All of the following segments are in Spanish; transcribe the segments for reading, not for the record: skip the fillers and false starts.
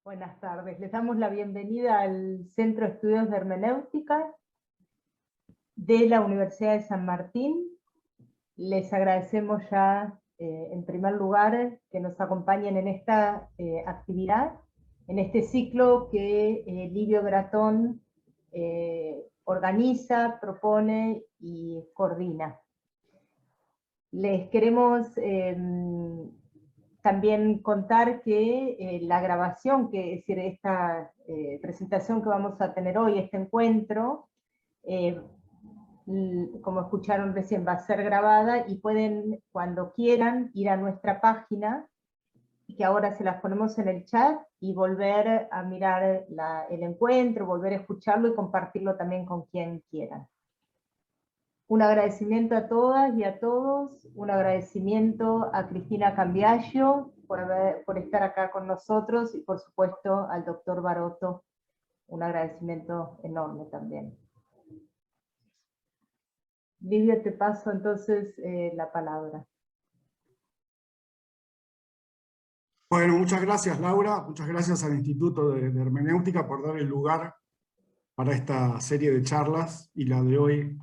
Buenas tardes, les damos la bienvenida al Centro de Estudios de Hermenéutica de la Universidad de San Martín. Les agradecemos ya, en primer lugar, que nos acompañen en esta actividad, en este ciclo que Livio Gratón organiza, propone y coordina. Les queremos también contar que la grabación, es decir, esta presentación que vamos a tener hoy, este encuentro, como escucharon recién, va a ser grabada y pueden, cuando quieran, ir a nuestra página, que ahora se las ponemos en el chat, y volver a mirar el encuentro, volver a escucharlo y compartirlo también con quien quieran. Un agradecimiento a todas y a todos, un agradecimiento a Cristina Cambiaggio por estar acá con nosotros, y por supuesto al doctor Barotto, un agradecimiento enorme también. Livio, te paso entonces la palabra. Bueno, muchas gracias, Laura, muchas gracias al Instituto de Hermenéutica por dar el lugar para esta serie de charlas, y la de hoy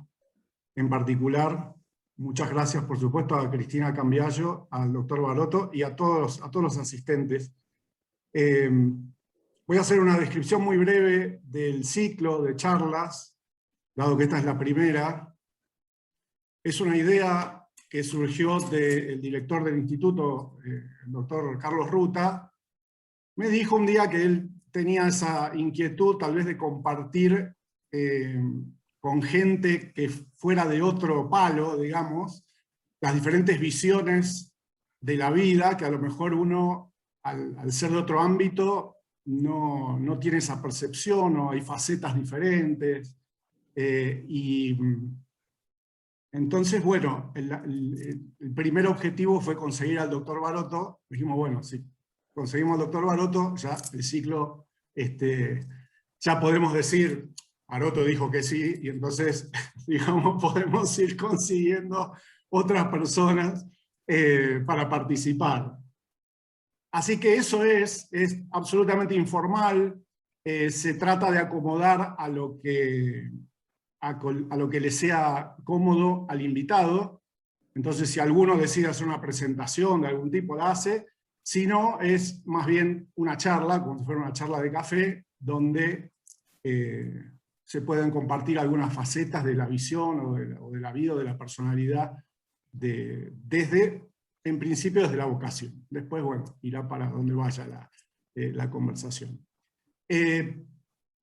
en particular. Muchas gracias, por supuesto, a Cristina Cambiaggio, al doctor Barotto y a todos los asistentes. Voy a hacer una descripción muy breve del ciclo de charlas, dado que esta es la primera. Es una idea que surgió del director del instituto, el doctor Carlos Ruta. Me dijo un día que él tenía esa inquietud tal vez de compartir con gente que fuera de otro palo, digamos, las diferentes visiones de la vida, que a lo mejor uno, al ser de otro ámbito, no tiene esa percepción, o hay facetas diferentes. Entonces, bueno, el primer objetivo fue conseguir al doctor Barotto. Dijimos, bueno, si conseguimos al doctor Barotto, ya el ciclo, ya podemos decir, Barotto dijo que sí, y entonces, digamos, podemos ir consiguiendo otras personas para participar. Así que eso es absolutamente informal. Se trata de acomodar a lo que le sea cómodo al invitado. Entonces, si alguno decide hacer una presentación de algún tipo, la hace. Si no, es más bien una charla, como si fuera una charla de café, donde se pueden compartir algunas facetas de la visión o de la vida o de la personalidad, en principio desde la vocación. Después, bueno, irá para donde vaya la conversación.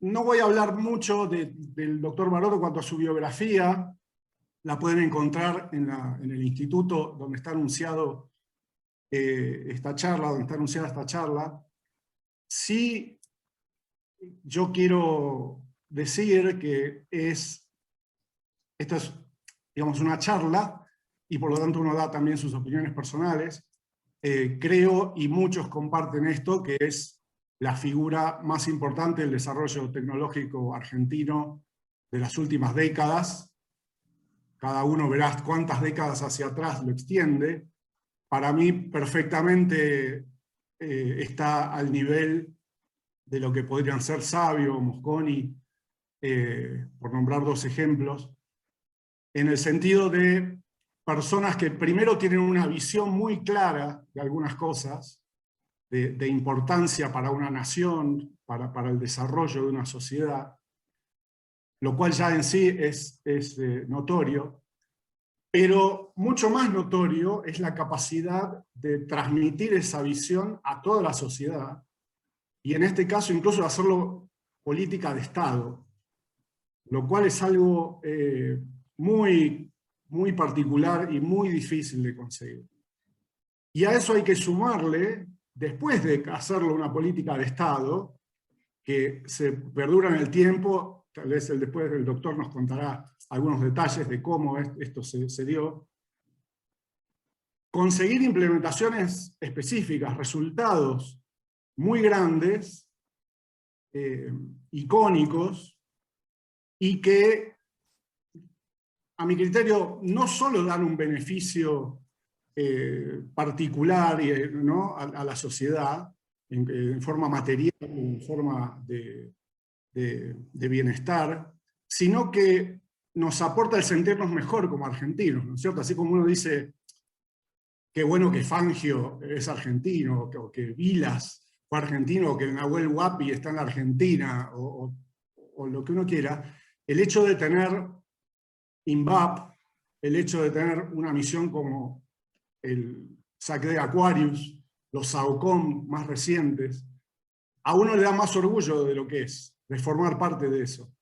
No voy a hablar mucho del doctor Barotto cuanto a su biografía. La pueden encontrar en el instituto donde está anunciado esta charla. Sí, yo quiero decir que esta es, digamos, una charla, y por lo tanto uno da también sus opiniones personales. Creo, y muchos comparten esto, que es la figura más importante del desarrollo tecnológico argentino de las últimas décadas. Cada uno verá cuántas décadas hacia atrás lo extiende. Para mí, perfectamente está al nivel de lo que podrían ser Sabio, Mosconi, por nombrar dos ejemplos, en el sentido de personas que primero tienen una visión muy clara de algunas cosas, de importancia para una nación, para el desarrollo de una sociedad, lo cual ya en sí es notorio, pero mucho más notorio es la capacidad de transmitir esa visión a toda la sociedad, y en este caso incluso hacerlo política de Estado, lo cual es algo muy, muy particular y muy difícil de conseguir. Y a eso hay que sumarle, después de hacerlo una política de Estado, que se perdura en el tiempo, tal vez después el doctor nos contará algunos detalles de cómo esto se dio, conseguir implementaciones específicas, resultados muy grandes, icónicos, y que, a mi criterio, no solo dan un beneficio particular, ¿no?, a la sociedad, en forma material, en forma de bienestar, sino que nos aporta el sentirnos mejor como argentinos, ¿no es cierto? Así como uno dice, qué bueno que Fangio es argentino, o que Vilas fue argentino, o que Nahuel Huapi está en la Argentina, o lo que uno quiera, el hecho de tener INVAP, el hecho de tener una misión como el SAC de Aquarius, los SAOCOM más recientes, a uno le da más orgullo de lo que es, de formar parte de eso.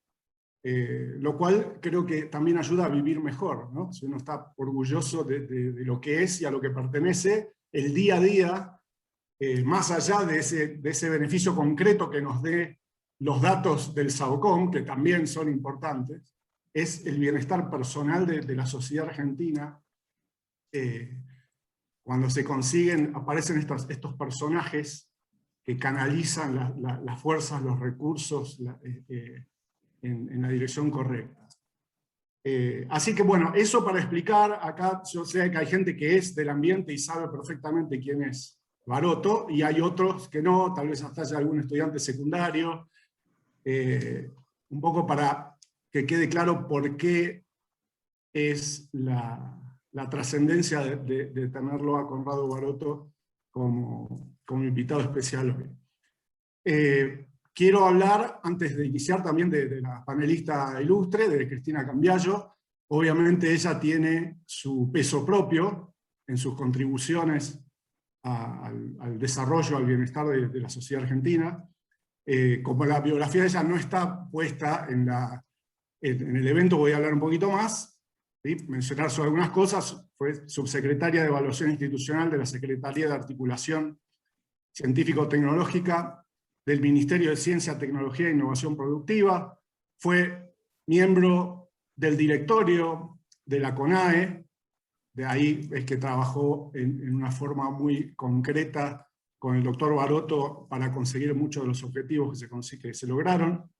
Lo cual creo que también ayuda a vivir mejor, ¿no? Si uno está orgulloso de lo que es y a lo que pertenece, el día a día, más allá de ese beneficio concreto que nos dé los datos del SAOCOM, que también son importantes, es el bienestar personal de la sociedad argentina. Cuando se consiguen, aparecen estos personajes que canalizan las fuerzas, los recursos, en la dirección correcta. Así que bueno, eso para explicar, acá yo sé que hay gente que es del ambiente y sabe perfectamente quién es Baroto, y hay otros que no, tal vez hasta haya algún estudiante secundario, un poco para que quede claro por qué es la trascendencia de tenerlo a Conrado Baroto como invitado especial hoy. Quiero hablar, antes de iniciar, también de la panelista ilustre, de Cristina Cambiayo. Obviamente ella tiene su peso propio en sus contribuciones al desarrollo, al bienestar de la sociedad argentina. Como la biografía de ella no está puesta en el evento, voy a hablar un poquito más, ¿sí? Mencionar sobre algunas cosas. Fue subsecretaria de Evaluación Institucional de la Secretaría de Articulación Científico-Tecnológica del Ministerio de Ciencia, Tecnología e Innovación Productiva, fue miembro del directorio de la CONAE, de ahí es que trabajó en una forma muy concreta con el doctor Baroto para conseguir muchos de los objetivos que se lograron.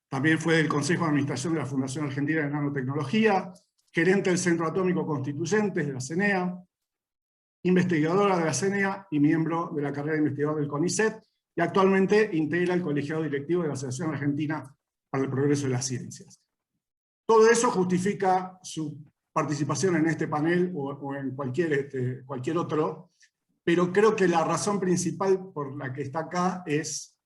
También fue del Consejo de Administración de la Fundación Argentina de Nanotecnología, gerente del Centro Atómico Constituyentes de la CENEA, investigadora de la CENEA y miembro de la carrera de investigador del CONICET, y actualmente integra el colegiado directivo de la Asociación Argentina para el Progreso de las Ciencias. Todo eso justifica su participación en este panel o en cualquier otro, pero creo que la razón principal por la que está acá es,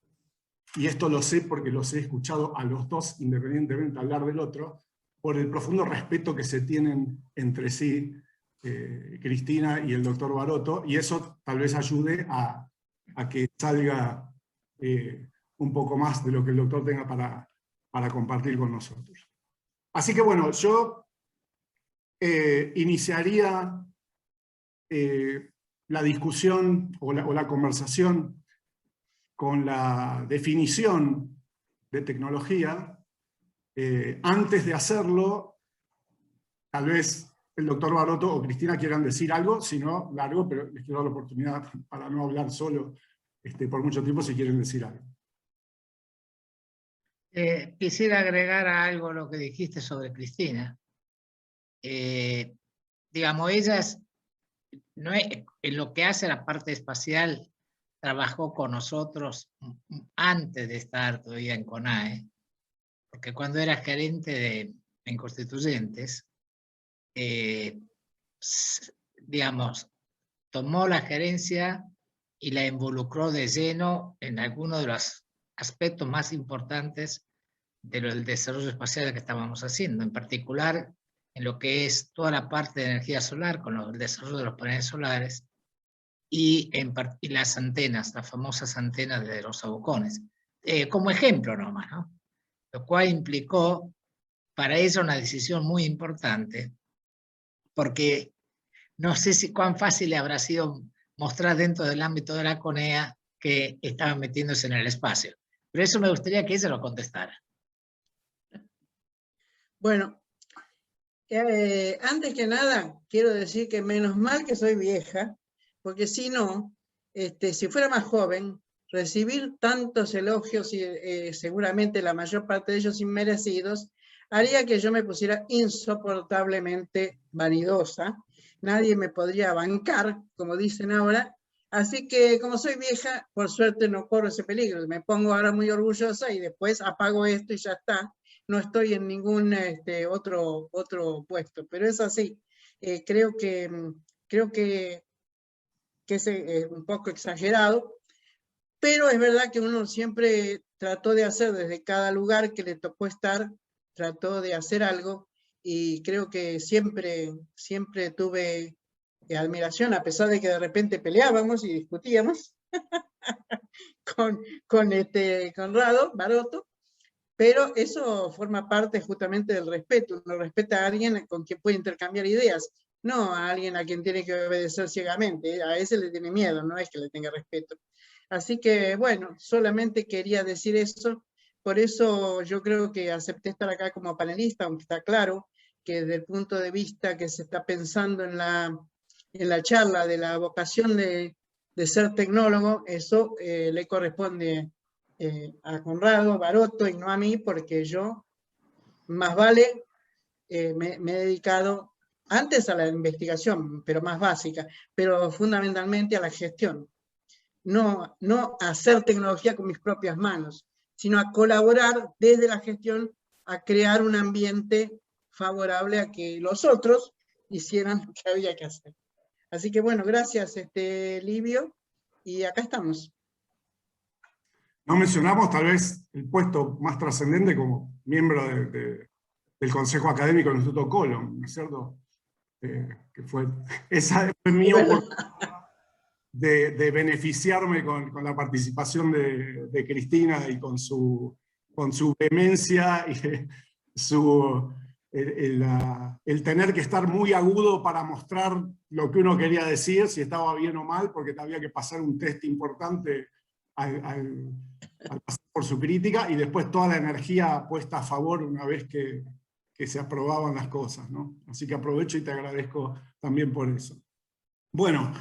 y esto lo sé porque los he escuchado a los dos independientemente hablar del otro, por el profundo respeto que se tienen entre sí Cristina y el doctor Baroto, y eso tal vez ayude a que salga un poco más de lo que el doctor tenga para compartir con nosotros. Así que bueno, yo iniciaría la discusión o la conversación con la definición de tecnología. Antes de hacerlo, tal vez el doctor Baroto o Cristina quieran decir algo, si no, largo, pero les quiero dar la oportunidad para no hablar solo por mucho tiempo si quieren decir algo. Quisiera agregar algo a lo que dijiste sobre Cristina. Digamos, no es, en lo que hace la parte espacial, trabajó con nosotros antes de estar todavía en CONAE, porque cuando era gerente en Constituyentes, digamos, tomó la gerencia y la involucró de lleno en algunos de los aspectos más importantes del desarrollo espacial que estábamos haciendo, en particular en lo que es toda la parte de energía solar, con el desarrollo de los paneles solares, y las antenas, las famosas antenas de los sabocones, como ejemplo nomás, ¿no? Lo cual implicó para ella una decisión muy importante, porque no sé cuán fácil le habrá sido mostrar dentro del ámbito de la CONEA que estaban metiéndose en el espacio. Pero eso me gustaría que ella lo contestara. Bueno, antes que nada, quiero decir que menos mal que soy vieja, porque si no, si fuera más joven, recibir tantos elogios y seguramente la mayor parte de ellos inmerecidos, haría que yo me pusiera insoportablemente vanidosa. Nadie me podría bancar, como dicen ahora, Así que como soy vieja, por suerte no corro ese peligro. Me pongo ahora muy orgullosa y después apago esto y ya está. No estoy en ningún otro puesto, pero es así. Creo que es un poco exagerado, pero es verdad que uno siempre trató de hacer desde cada lugar que le tocó estar, trató de hacer algo, y creo que siempre tuve admiración, a pesar de que de repente peleábamos y discutíamos con Conrado Baroto, pero eso forma parte justamente del respeto. Uno respeta a alguien con quien puede intercambiar ideas, no a alguien a quien tiene que obedecer ciegamente. A ese le tiene miedo, no es que le tenga respeto. Así que, bueno, solamente quería decir eso. Por eso yo creo que acepté estar acá como panelista, aunque está claro que desde el punto de vista que se está pensando en la charla de la vocación de ser tecnólogo, eso le corresponde a Conrado Baroto y no a mí, porque yo, más vale, me he dedicado antes a la investigación, pero más básica, pero fundamentalmente a la gestión. No a hacer tecnología con mis propias manos, sino a colaborar desde la gestión a crear un ambiente favorable a que los otros hicieran lo que había que hacer. Así que bueno, gracias Livio, y acá estamos. No mencionamos tal vez el puesto más trascendente como miembro del Consejo Académico del Instituto Colón, ¿no es cierto? Esa fue mi oportunidad de beneficiarme con la participación de Cristina y con su vehemencia y el tener que estar muy agudo para mostrar lo que uno quería decir, si estaba bien o mal, porque había que pasar un test importante al pasar por su crítica, y después toda la energía puesta a favor una vez que se aprobaban las cosas, ¿no? Así que aprovecho y te agradezco también por eso. Bueno,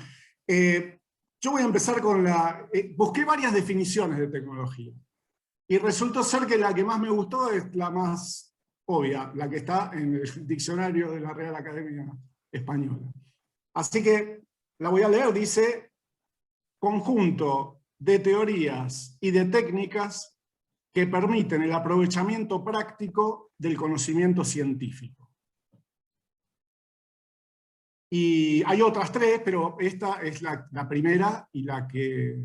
yo voy a empezar con busqué varias definiciones de tecnología, y resultó ser que la que más me gustó es la más obvia, la que está en el diccionario de la Real Academia Española. Así que la voy a leer. Dice: conjunto de teorías y de técnicas que permiten el aprovechamiento práctico del conocimiento científico. Y hay otras tres, pero esta es la primera y la que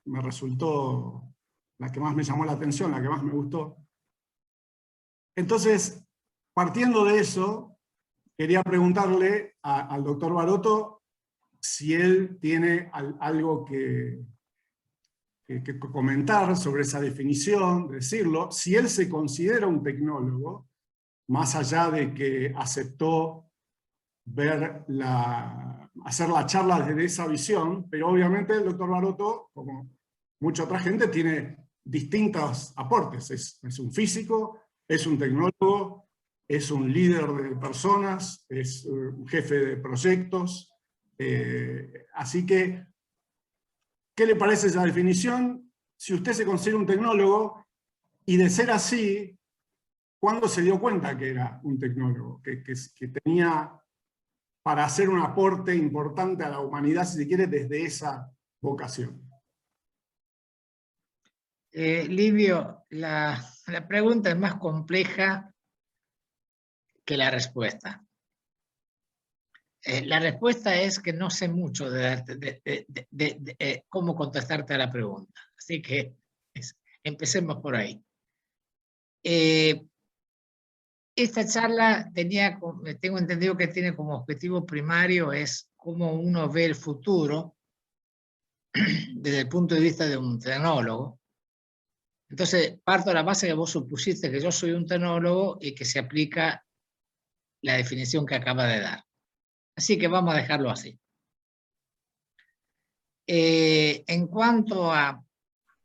me resultó, la que más me llamó la atención, la que más me gustó. Entonces, partiendo de eso, quería preguntarle al doctor Baroto si él tiene algo que comentar sobre esa definición, decirlo, si él se considera un tecnólogo, más allá de que aceptó hacer la charla desde esa visión, pero obviamente el doctor Baroto, como mucha otra gente, tiene distintos aportes. Es un físico, es un tecnólogo, es un líder de personas, es un jefe de proyectos. Así que, ¿qué le parece esa definición? Si usted se considera un tecnólogo, y de ser así, ¿cuándo se dio cuenta que era un tecnólogo? Que tenía para hacer un aporte importante a la humanidad, si se quiere, desde esa vocación. Livio, la pregunta es más compleja que la respuesta. La respuesta es que no sé mucho de cómo contestarte a la pregunta. Así que empecemos por ahí. Esta charla tengo entendido que tiene como objetivo primario es cómo uno ve el futuro desde el punto de vista de un tecnólogo. Entonces, parto de la base que vos supusiste que yo soy un tecnólogo y que se aplica la definición que acaba de dar. Así que vamos a dejarlo así. En cuanto a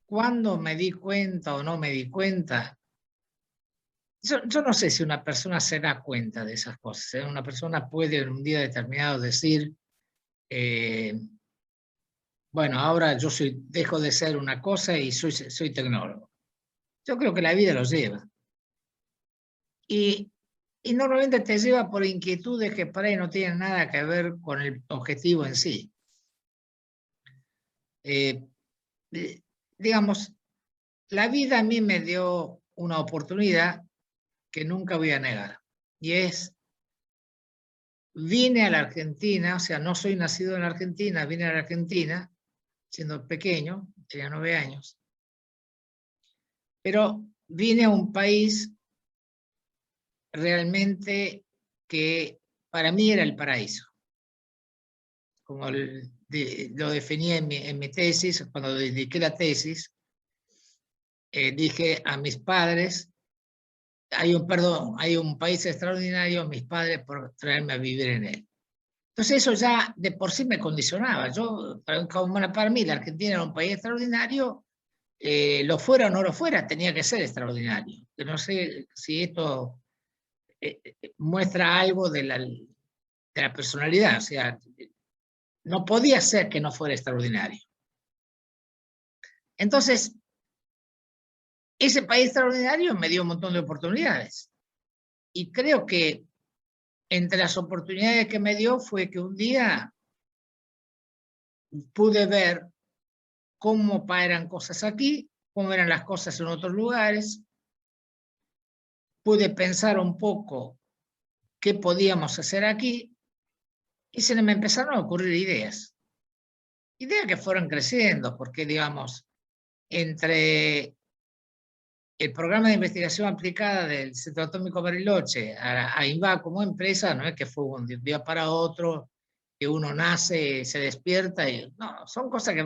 cuándo me di cuenta o no me di cuenta, yo no sé si una persona se da cuenta de esas cosas. Una persona puede en un día determinado decir, bueno, ahora yo dejo de ser una cosa y soy tecnólogo. Yo creo que la vida los lleva. Y normalmente te lleva por inquietudes que por ahí no tienen nada que ver con el objetivo en sí. digamos, la vida a mí me dio una oportunidad que nunca voy a negar. Y es, vine a la Argentina, o sea, no soy nacido en la Argentina, vine a la Argentina siendo pequeño, tenía 9 años. Pero vine a un país realmente que para mí era el paraíso. Como lo definí en mi tesis, cuando dediqué la tesis, dije a mis padres, hay un país extraordinario, mis padres por traerme a vivir en él. Entonces eso ya de por sí me condicionaba. Para mí la Argentina era un país extraordinario, lo fuera o no lo fuera, tenía que ser extraordinario. Que no sé si esto muestra algo de la personalidad, o sea, no podía ser que no fuera extraordinario. Entonces, ese país extraordinario me dio un montón de oportunidades. Y creo que entre las oportunidades que me dio fue que un día pude ver cómo eran cosas aquí, cómo eran las cosas en otros lugares. Pude pensar un poco qué podíamos hacer aquí y se me empezaron a ocurrir ideas. Ideas que fueron creciendo, porque digamos, entre el programa de investigación aplicada del Centro Atómico Bariloche a INVA como empresa, no es que fue un día para otro, que uno nace, se despierta, y no, son cosas que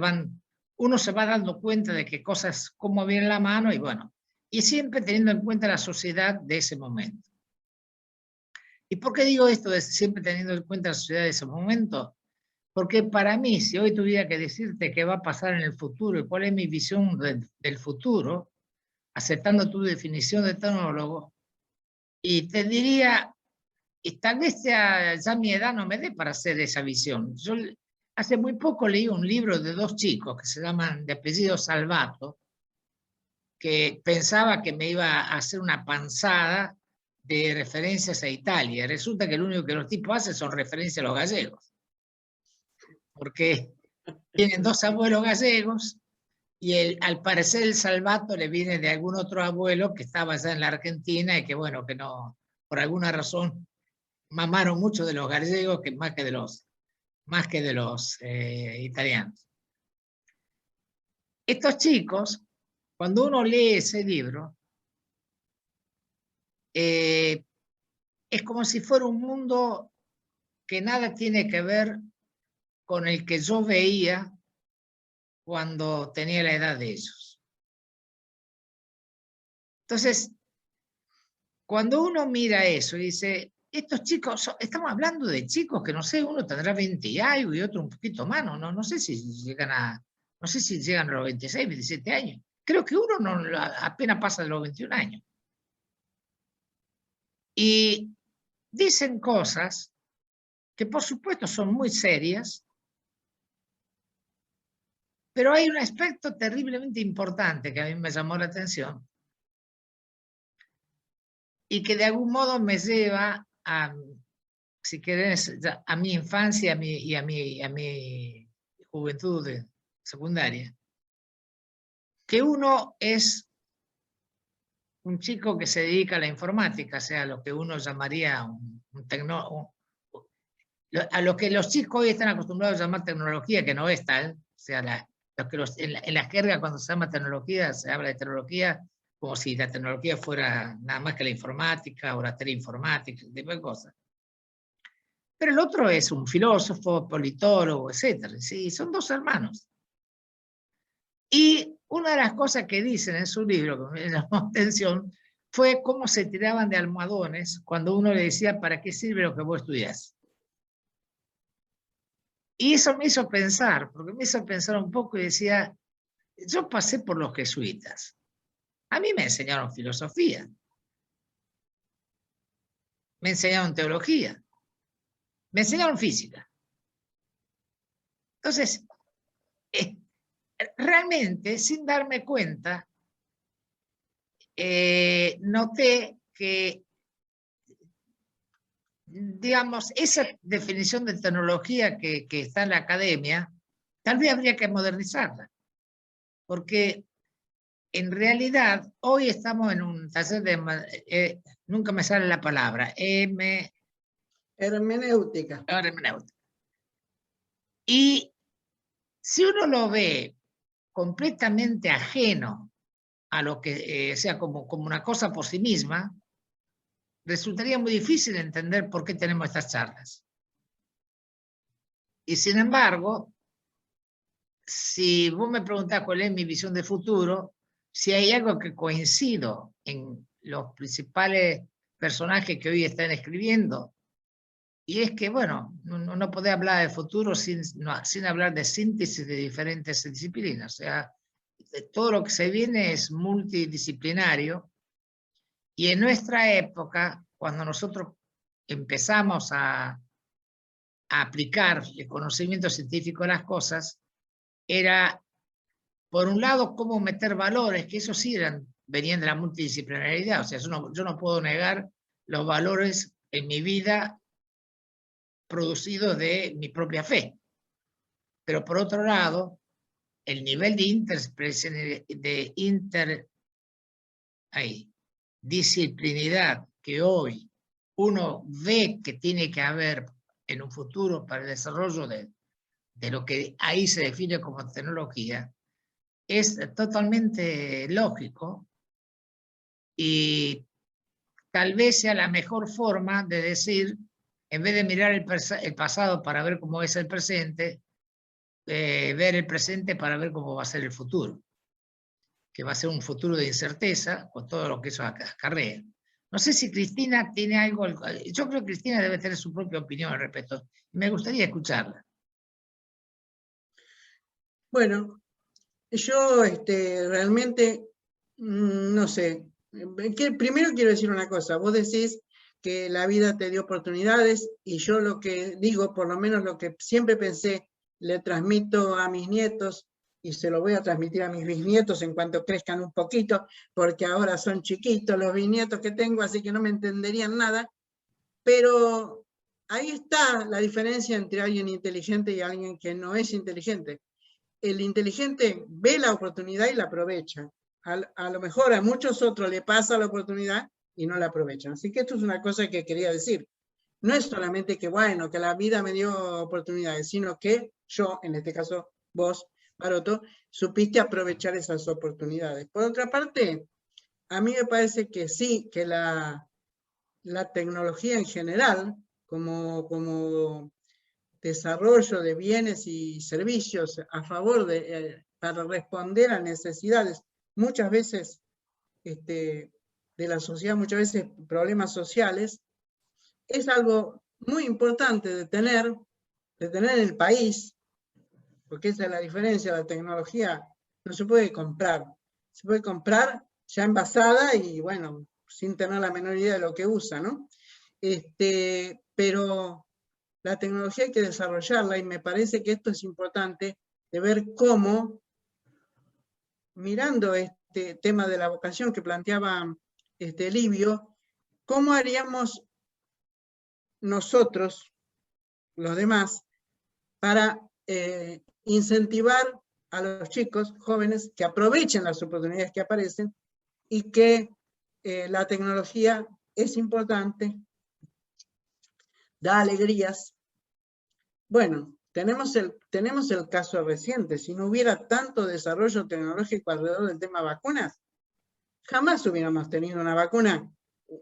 uno se va dando cuenta de que cosas como vienen la mano, y bueno, y siempre teniendo en cuenta la sociedad de ese momento. ¿Y por qué digo esto de siempre teniendo en cuenta la sociedad de ese momento? Porque para mí, si hoy tuviera que decirte qué va a pasar en el futuro y cuál es mi visión del futuro, aceptando tu definición de tecnólogo, y te diría, y tal vez ya mi edad no me dé para hacer esa visión. Yo hace muy poco leí un libro de 2 chicos que se llaman de apellido Salvato, que pensaba que me iba a hacer una panzada de referencias a Italia. Resulta que lo único que los tipos hacen son referencias a los gallegos. Porque tienen 2 abuelos gallegos y al parecer el Salvato le viene de algún otro abuelo que estaba allá en la Argentina y que bueno, que no, por alguna razón, mamaron mucho de los gallegos más que de los italianos. Estos chicos, cuando uno lee ese libro, es como si fuera un mundo que nada tiene que ver con el que yo veía cuando tenía la edad de ellos. Entonces, cuando uno mira eso y dice, estos chicos, estamos hablando de chicos que no sé, uno tendrá 20 y algo y otro un poquito más, no sé si llegan a los 26, 27 años. Creo que uno apenas pasa de los 21 años. Y dicen cosas que por supuesto son muy serias, pero hay un aspecto terriblemente importante que a mí me llamó la atención y que de algún modo me lleva a, si querés, a mi infancia y a mi juventud secundaria, que uno es un chico que se dedica a la informática, o sea, lo que uno llamaría a lo que los chicos hoy están acostumbrados a llamar tecnología, que no es tal, o sea, en la jerga cuando se llama tecnología, se habla de tecnología como si la tecnología fuera nada más que la informática o la teleinformática, ese tipo de cosas. Pero el otro es un filósofo, politólogo, etc. Sí, son 2 hermanos. Y una de las cosas que dicen en su libro, que me llamó la atención, fue cómo se tiraban de almohadones cuando uno le decía, ¿para qué sirve lo que vos estudiás? Y eso me hizo pensar, porque me hizo pensar un poco y decía, yo pasé por los jesuitas. A mí me enseñaron filosofía. Me enseñaron teología. Me enseñaron física. Entonces, realmente, sin darme cuenta, noté que, digamos, esa definición de tecnología que está en la academia, tal vez habría que modernizarla, porque en realidad hoy estamos en un taller de, nunca me sale la palabra, Hermenéutica. hermenéutica. Y si uno lo ve completamente ajeno a lo que sea como una cosa por sí misma, resultaría muy difícil entender por qué tenemos estas charlas. Y sin embargo, si vos me preguntás cuál es mi visión de futuro, si hay algo que coincido en los principales personajes que hoy están escribiendo, y es que, bueno, no podés hablar de futuro sin hablar de síntesis de diferentes disciplinas. O sea, todo lo que se viene es multidisciplinario, y en nuestra época, cuando nosotros empezamos a aplicar el conocimiento científico a las cosas, era, por un lado, cómo meter valores, que eso sí venían de la multidisciplinaridad. O sea, yo no puedo negar los valores en mi vida producidos de mi propia fe. Pero por otro lado, el nivel de interdisciplinidad que hoy uno ve que tiene que haber en un futuro para el desarrollo de lo que ahí se define como tecnología, es totalmente lógico, y tal vez sea la mejor forma de decir, en vez de mirar el pasado para ver cómo es el presente, ver el presente para ver cómo va a ser el futuro, que va a ser un futuro de incerteza con todo lo que eso acarrea. No sé si Cristina tiene algo, yo creo que Cristina debe tener su propia opinión al respecto. Me gustaría escucharla. Bueno, yo realmente, no sé, primero quiero decir una cosa, vos decís que la vida te dio oportunidades, y yo lo que digo, por lo menos lo que siempre pensé, le transmito a mis nietos, y se lo voy a transmitir a mis bisnietos en cuanto crezcan un poquito, porque ahora son chiquitos los bisnietos que tengo, así que no me entenderían nada, pero ahí está la diferencia entre alguien inteligente y alguien que no es inteligente. El inteligente ve la oportunidad y la aprovecha. A lo mejor a muchos otros le pasa la oportunidad y no la aprovechan. Así que esto es una cosa que quería decir. No es solamente que, bueno, que la vida me dio oportunidades, sino que yo, en este caso vos, Maroto, supiste aprovechar esas oportunidades. Por otra parte, a mí me parece que sí, que la tecnología en general, como desarrollo de bienes y servicios a favor para responder a necesidades, muchas veces de la sociedad, muchas veces problemas sociales, es algo muy importante de tener en el país, porque esa es la diferencia. La tecnología no se puede comprar, se puede comprar ya envasada y, bueno, sin tener la menor idea de lo que usa, ¿no? Pero la tecnología hay que desarrollarla, y me parece que esto es importante, de ver cómo, mirando este tema de la vocación que planteaba Livio, cómo haríamos nosotros, los demás, para incentivar a los chicos jóvenes que aprovechen las oportunidades que aparecen, y que la tecnología es importante, da alegrías. Bueno, tenemos el caso reciente. Si no hubiera tanto desarrollo tecnológico alrededor del tema vacunas, jamás hubiéramos tenido una vacuna,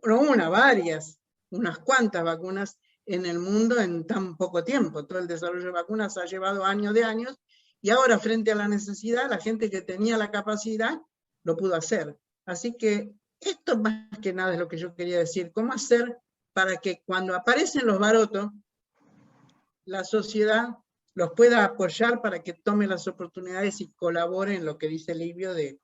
no una, varias, unas cuantas vacunas en el mundo en tan poco tiempo. Todo el desarrollo de vacunas ha llevado años de años, y ahora, frente a la necesidad, la gente que tenía la capacidad lo pudo hacer. Así que esto más que nada es lo que yo quería decir. ¿Cómo hacer para que cuando aparecen los barotos, la sociedad los pueda apoyar para que tomen las oportunidades y colaboren en lo que dice Livio de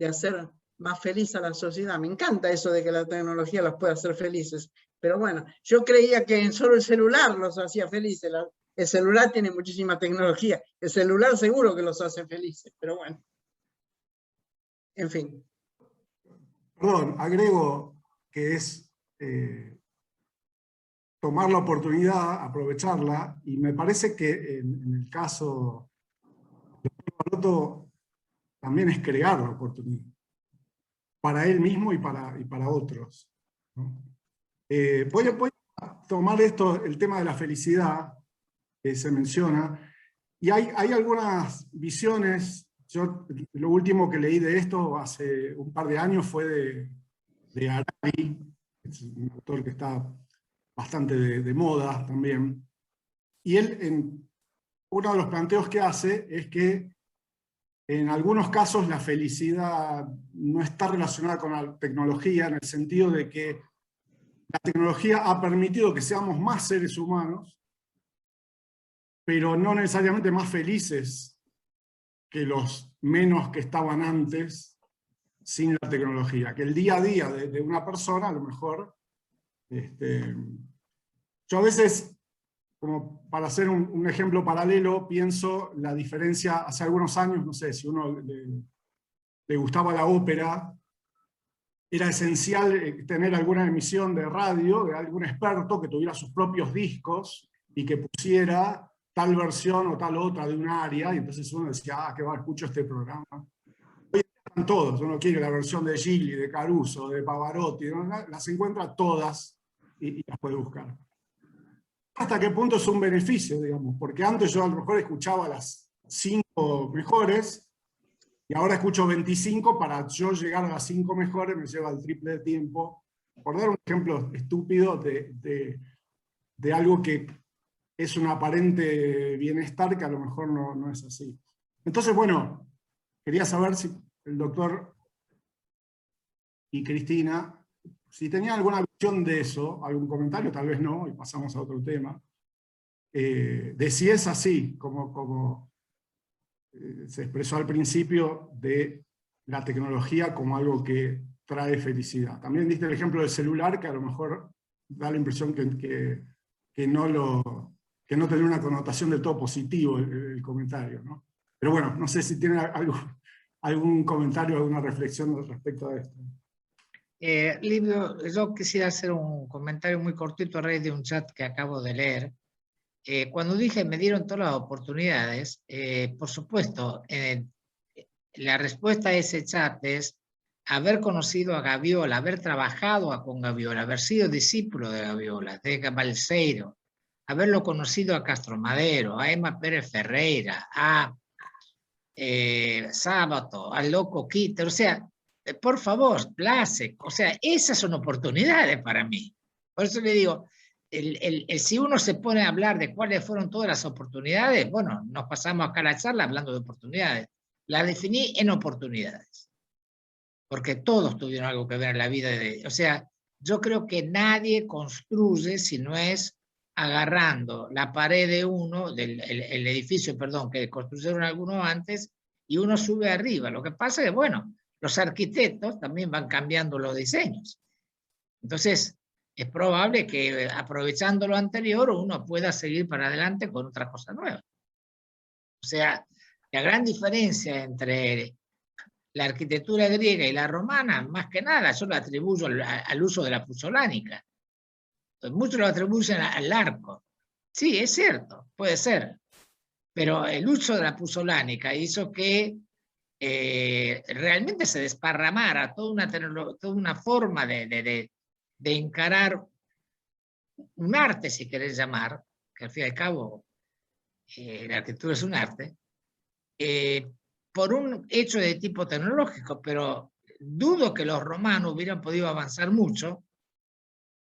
hacer más feliz a la sociedad? Me encanta eso de que la tecnología los pueda hacer felices, pero bueno, yo creía que solo el celular los hacía felices. El celular tiene muchísima tecnología, el celular seguro que los hace felices, pero bueno, en fin. Perdón, agrego que tomar la oportunidad, aprovecharla, y me parece que en el caso de Baroto también es crear la oportunidad, para él mismo y para otros, ¿no? Voy a tomar el tema de la felicidad, que se menciona, y hay algunas visiones. Yo lo último que leí de esto hace un par de años fue de Harari, es un autor que está bastante de moda también, y él, uno de los planteos que hace es que en algunos casos la felicidad no está relacionada con la tecnología, en el sentido de que la tecnología ha permitido que seamos más seres humanos, pero no necesariamente más felices que los menos que estaban antes sin la tecnología. Que el día a día de una persona, a lo mejor, yo a veces, como para hacer un ejemplo paralelo, pienso la diferencia, hace algunos años, no sé, si uno le gustaba la ópera, era esencial tener alguna emisión de radio de algún experto que tuviera sus propios discos y que pusiera tal versión o tal otra de un área, y entonces uno decía, qué va, escucho este programa. Hoy están todos, uno quiere la versión de Gigli, de Caruso, de Pavarotti, ¿no? Las encuentra todas y las puede buscar. ¿Hasta qué punto es un beneficio, digamos? Porque antes yo a lo mejor escuchaba las 5 mejores, y ahora escucho 25, para yo llegar a las 5 mejores me lleva el triple de tiempo. Por dar un ejemplo estúpido de algo que es un aparente bienestar que a lo mejor no es así. Entonces, bueno, quería saber si el doctor y Cristina, si tenían alguna visión de eso, algún comentario, tal vez no, y pasamos a otro tema, de si es así, como se expresó al principio, de la tecnología como algo que trae felicidad. También diste el ejemplo del celular, que a lo mejor da la impresión que no tiene una connotación del todo positivo el comentario, ¿no? Pero bueno, no sé si tiene algún comentario, alguna reflexión respecto a esto. Livio, yo quisiera hacer un comentario muy cortito a raíz de un chat que acabo de leer. Cuando dije me dieron todas las oportunidades, por supuesto, la respuesta a ese chat es haber conocido a Gaviola, haber trabajado con Gaviola, haber sido discípulo de Gaviola, de Balseiro, haberlo conocido a Castro Madero, a Emma Pérez Ferreira, a Sábato, al Loco Kitter, o sea, por favor, Plasek, o sea, esas son oportunidades para mí. Por eso le digo, si uno se pone a hablar de cuáles fueron todas las oportunidades, bueno, nos pasamos acá la charla hablando de oportunidades. Las definí en oportunidades, porque todos tuvieron algo que ver en la vida o sea, yo creo que nadie construye si no es agarrando la pared de uno, el edificio, perdón, que construyeron algunos antes, y uno sube arriba. Lo que pasa es que, bueno, los arquitectos también van cambiando los diseños. Entonces, es probable que aprovechando lo anterior uno pueda seguir para adelante con otra cosa nueva. O sea, la gran diferencia entre la arquitectura griega y la romana, más que nada, yo lo atribuyo al uso de la puzolánica. Muchos lo atribuyen al arco. Sí, es cierto, puede ser. Pero el uso de la puzolánica hizo que realmente se desparramara toda una forma de encarar un arte, si querés llamar, que al fin y al cabo la arquitectura es un arte, por un hecho de tipo tecnológico, pero dudo que los romanos hubieran podido avanzar mucho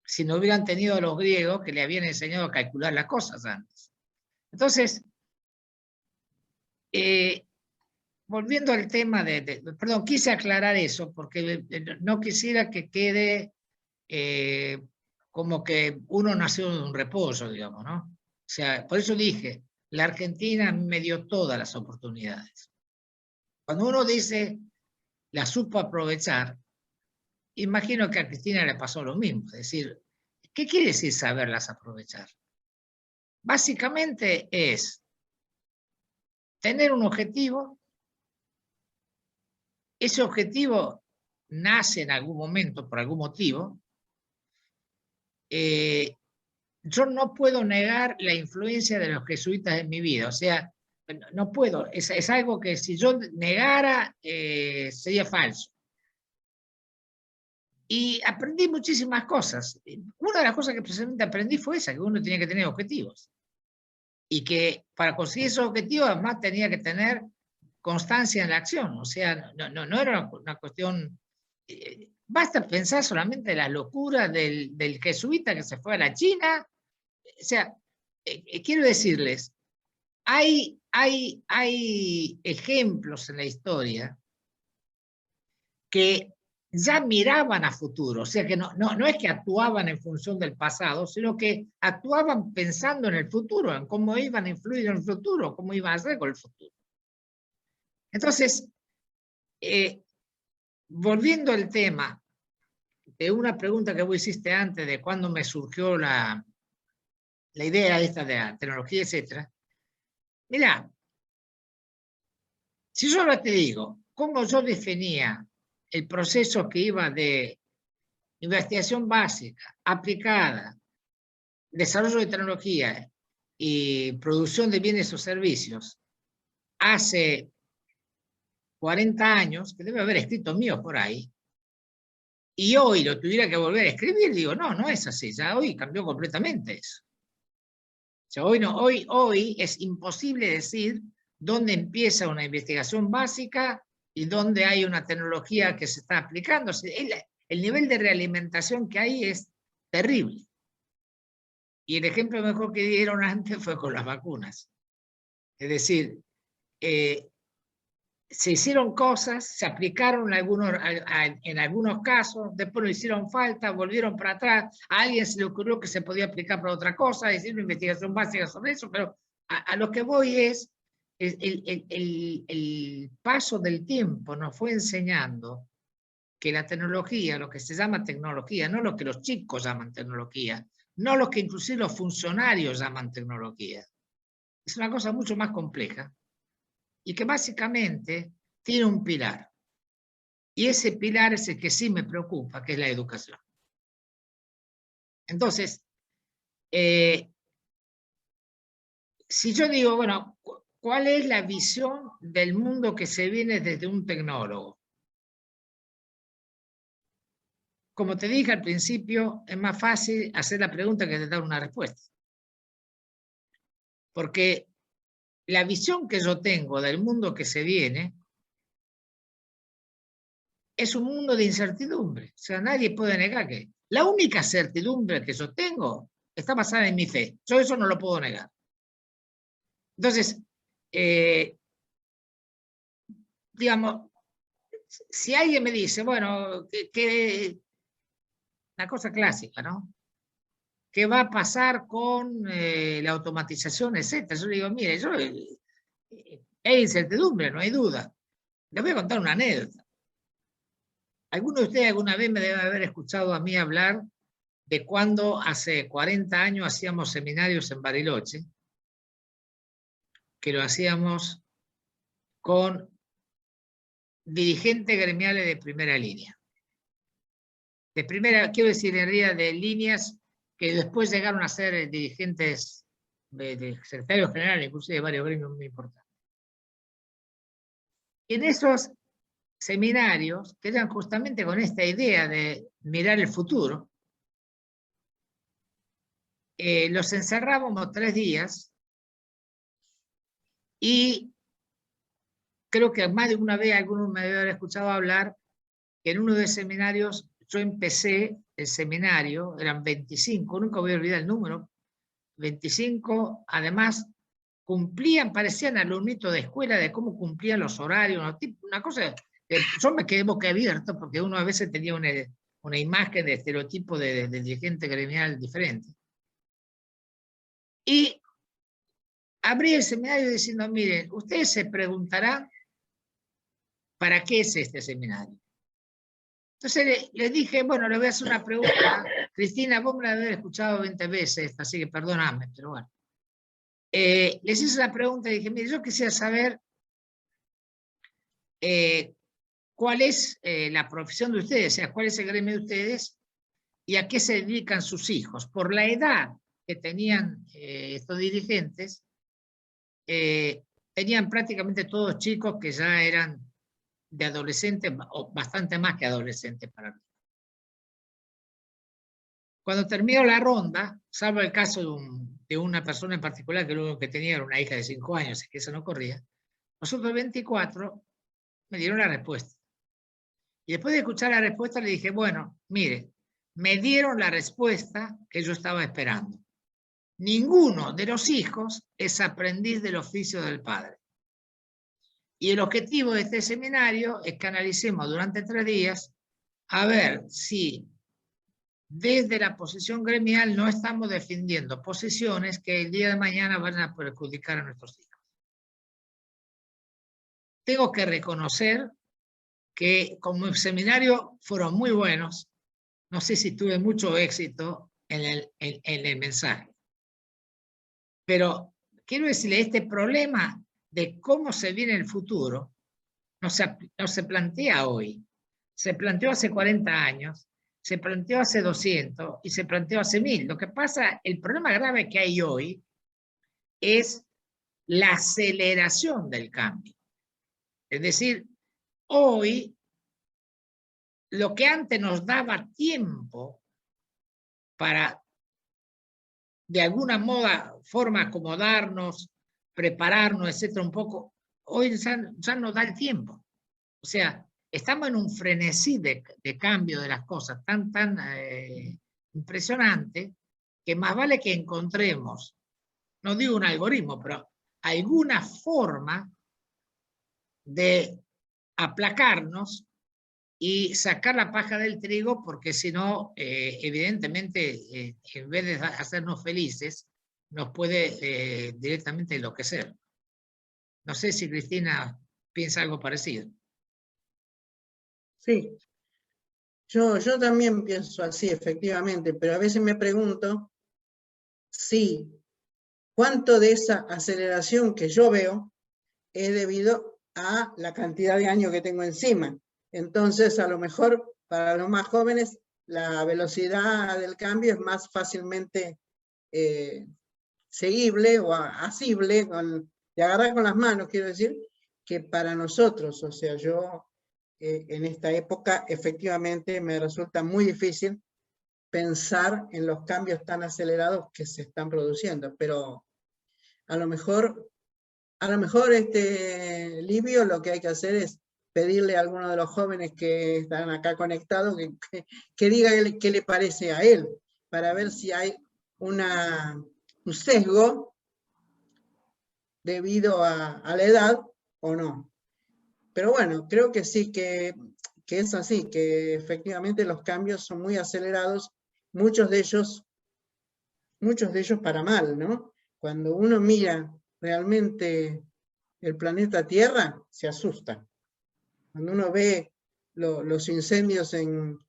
si no hubieran tenido a los griegos que le habían enseñado a calcular las cosas antes. Entonces, volviendo al tema perdón, quise aclarar eso porque no quisiera que quede como que uno nació de un reposo, digamos, ¿no? O sea, por eso dije, la Argentina me dio todas las oportunidades. Cuando uno dice, la supo aprovechar, imagino que a Cristina le pasó lo mismo. Es decir, ¿qué quiere decir saberlas aprovechar? Básicamente es tener un objetivo. Ese objetivo nace en algún momento, por algún motivo, yo no puedo negar la influencia de los jesuitas en mi vida, o sea, no puedo, es algo que si yo negara sería falso. Y aprendí muchísimas cosas. Una de las cosas que precisamente aprendí fue esa, que uno tenía que tener objetivos. Y que para conseguir esos objetivos además tenía que tener constancia en la acción. O sea, no era una cuestión... basta pensar solamente en la locura del jesuita que se fue a la China. O sea, quiero decirles, hay ejemplos en la historia que ya miraban a futuro, o sea que no es que actuaban en función del pasado, sino que actuaban pensando en el futuro, en cómo iban a influir en el futuro, cómo iban a hacer con el futuro. Entonces, volviendo al tema de una pregunta que vos hiciste antes de cuándo me surgió la idea esta de la tecnología, etc. Mira, si yo ahora te digo cómo yo definía el proceso que iba de investigación básica, aplicada, desarrollo de tecnología y producción de bienes o servicios hace 40 años, que debe haber escrito míos por ahí, y hoy lo tuviera que volver a escribir, digo, no es así, ya hoy cambió completamente eso. O sea, hoy es imposible decir dónde empieza una investigación básica y dónde hay una tecnología que se está aplicando. O sea, el nivel de realimentación que hay es terrible. Y el ejemplo mejor que dieron antes fue con las vacunas. Es decir, se hicieron cosas, se aplicaron en algunos casos, después no hicieron falta, volvieron para atrás, a alguien se le ocurrió que se podía aplicar para otra cosa, hicieron investigación básica sobre eso, pero a lo que voy es, el paso del tiempo nos fue enseñando que la tecnología, lo que se llama tecnología, no lo que los chicos llaman tecnología, no lo que inclusive los funcionarios llaman tecnología, es una cosa mucho más compleja y que básicamente tiene un pilar. Y ese pilar es el que sí me preocupa, que es la educación. Entonces, si yo digo, bueno, ¿cuál es la visión del mundo que se viene desde un tecnólogo? Como te dije al principio, es más fácil hacer la pregunta que dar una respuesta. Porque la visión que yo tengo del mundo que se viene es un mundo de incertidumbre. O sea, nadie puede negar que la única certidumbre que yo tengo está basada en mi fe. Yo eso no lo puedo negar. Entonces, digamos, si alguien me dice, bueno, una cosa clásica, ¿no? ¿Qué va a pasar con la automatización, etcétera? Yo le digo, mire, hay incertidumbre, no hay duda. Les voy a contar una anécdota. ¿Alguno de ustedes alguna vez me debe haber escuchado a mí hablar de cuando hace 40 años hacíamos seminarios en Bariloche? Que lo hacíamos con dirigentes gremiales de primera línea. De primera, quiero decir, en realidad de líneas que después llegaron a ser dirigentes de secretarios generales, inclusive de varios gremios muy importantes. Y en esos seminarios, que eran justamente con esta idea de mirar el futuro, los encerrábamos 3 días y creo que más de una vez algunos me deben haber escuchado hablar que en uno de los seminarios yo empecé el seminario, eran 25, nunca voy a olvidar el número, 25, además cumplían, parecían alumnitos de escuela de cómo cumplían los horarios, una cosa que yo me quedé boquiabierto porque uno a veces tenía una imagen de estereotipo de dirigente gremial diferente. Y abrí el seminario diciendo, miren, ustedes se preguntarán ¿para qué es este seminario? Entonces le dije, bueno, le voy a hacer una pregunta. Cristina, vos me la debes haber escuchado 20 veces, así que perdóname, pero bueno. Les hice la pregunta y dije, mire, yo quisiera saber cuál es la profesión de ustedes, o sea, cuál es el gremio de ustedes y a qué se dedican sus hijos, por la edad que tenían estos dirigentes, tenían prácticamente todos chicos que ya eran de adolescentes, o bastante más que adolescentes para mí. Cuando terminó la ronda, salvo el caso de una persona en particular que lo único que tenía era una hija de 5 años, y que eso no corría, los otros 24 me dieron la respuesta. Y después de escuchar la respuesta le dije, bueno, mire, me dieron la respuesta que yo estaba esperando. Ninguno de los hijos es aprendiz del oficio del padre. Y el objetivo de este seminario es que analicemos durante 3 días a ver si desde la posición gremial no estamos defendiendo posiciones que el día de mañana van a perjudicar a nuestros hijos. Tengo que reconocer que como seminario fueron muy buenos. No sé si tuve mucho éxito en el mensaje. Pero quiero decirle, este problema de cómo se viene el futuro no se plantea hoy. Se planteó hace 40 años, se planteó hace 200 y se planteó hace 1000. Lo que pasa, el problema grave que hay hoy es la aceleración del cambio. Es decir, hoy lo que antes nos daba tiempo para de alguna forma acomodarnos, prepararnos, etcétera, un poco, hoy ya no da el tiempo. O sea, estamos en un frenesí de cambio de las cosas tan impresionante que más vale que encontremos, no digo un algoritmo, pero alguna forma de aplacarnos y sacar la paja del trigo, porque si no, evidentemente, en vez de hacernos felices, nos puede directamente enloquecer. No sé si Cristina piensa algo parecido. Sí, yo también pienso así, efectivamente, pero a veces me pregunto si cuánto de esa aceleración que yo veo es debido a la cantidad de años que tengo encima. Entonces, a lo mejor, para los más jóvenes, la velocidad del cambio es más fácilmente seguible o asible, de agarrar con las manos, quiero decir, que para nosotros. O sea, yo en esta época efectivamente me resulta muy difícil pensar en los cambios tan acelerados que se están produciendo, pero a lo mejor Livio, lo que hay que hacer es pedirle a alguno de los jóvenes que están acá conectados que diga qué le parece a él, para ver si hay un sesgo debido a la edad o no. Pero bueno, creo que sí, que es así, que efectivamente los cambios son muy acelerados, muchos de ellos para mal, ¿no? Cuando uno mira realmente el planeta Tierra, se asusta. Cuando uno ve los incendios en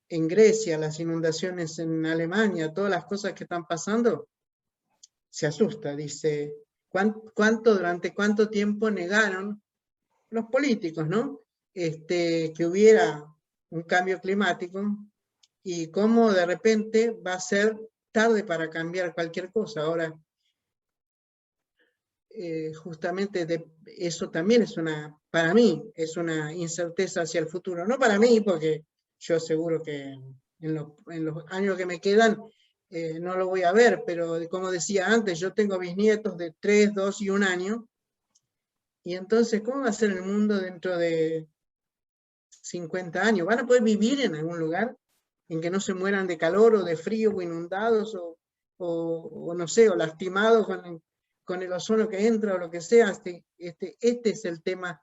Grecia, las inundaciones en Alemania, todas las cosas que están pasando, se asusta. Dice, durante cuánto tiempo negaron los políticos, ¿no? Que hubiera un cambio climático y cómo de repente va a ser tarde para cambiar cualquier cosa. Ahora, justamente eso también es para mí, es una incerteza hacia el futuro. No para mí, porque yo seguro que en los años que me quedan no lo voy a ver, pero como decía antes, yo tengo bisnietos de 3, 2 y 1 año, y entonces, ¿cómo va a ser el mundo dentro de 50 años? ¿Van a poder vivir en algún lugar en que no se mueran de calor o de frío o inundados o no sé, o lastimados con el ozono que entra o lo que sea? Este es el tema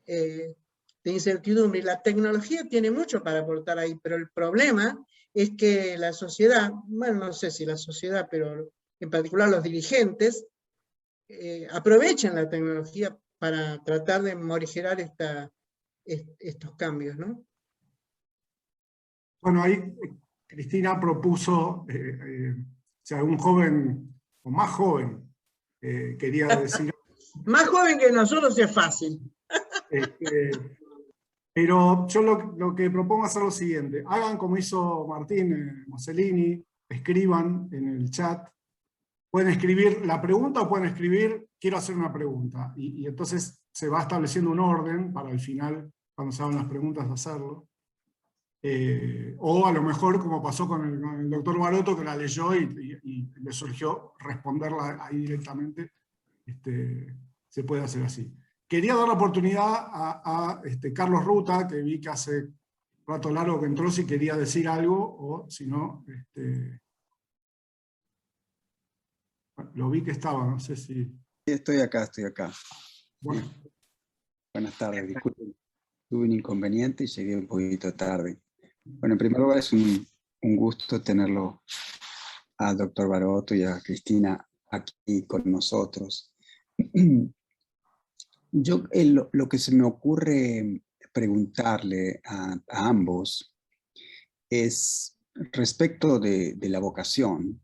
de incertidumbre. Y la tecnología tiene mucho para aportar ahí, pero el problema es que la sociedad, bueno, no sé si la sociedad, pero en particular los dirigentes, aprovechan la tecnología para tratar de morigerar estos cambios, ¿no? Bueno, ahí Cristina propuso, si algún joven o más joven quería decir... Más joven que nosotros es fácil. Pero yo lo que propongo es hacer lo siguiente. Hagan como hizo Martín Mosellini, escriban en el chat. Pueden escribir la pregunta o pueden escribir, quiero hacer una pregunta. Y entonces se va estableciendo un orden para al final, cuando se hagan las preguntas, hacerlo. O a lo mejor, como pasó con el doctor Baroto, que la leyó y le surgió responderla ahí directamente, se puede hacer así. Quería dar la oportunidad a Carlos Ruta, que vi que hace rato largo que entró, si quería decir algo, o si no, lo vi que estaba, no sé si... Sí, estoy acá. Bueno, Buenas tardes, disculpen, tuve un inconveniente y llegué un poquito tarde. Bueno, en primer lugar es un gusto tenerlo al doctor Baroto y a Cristina aquí con nosotros. Yo lo que se me ocurre preguntarle a ambos es respecto de la vocación,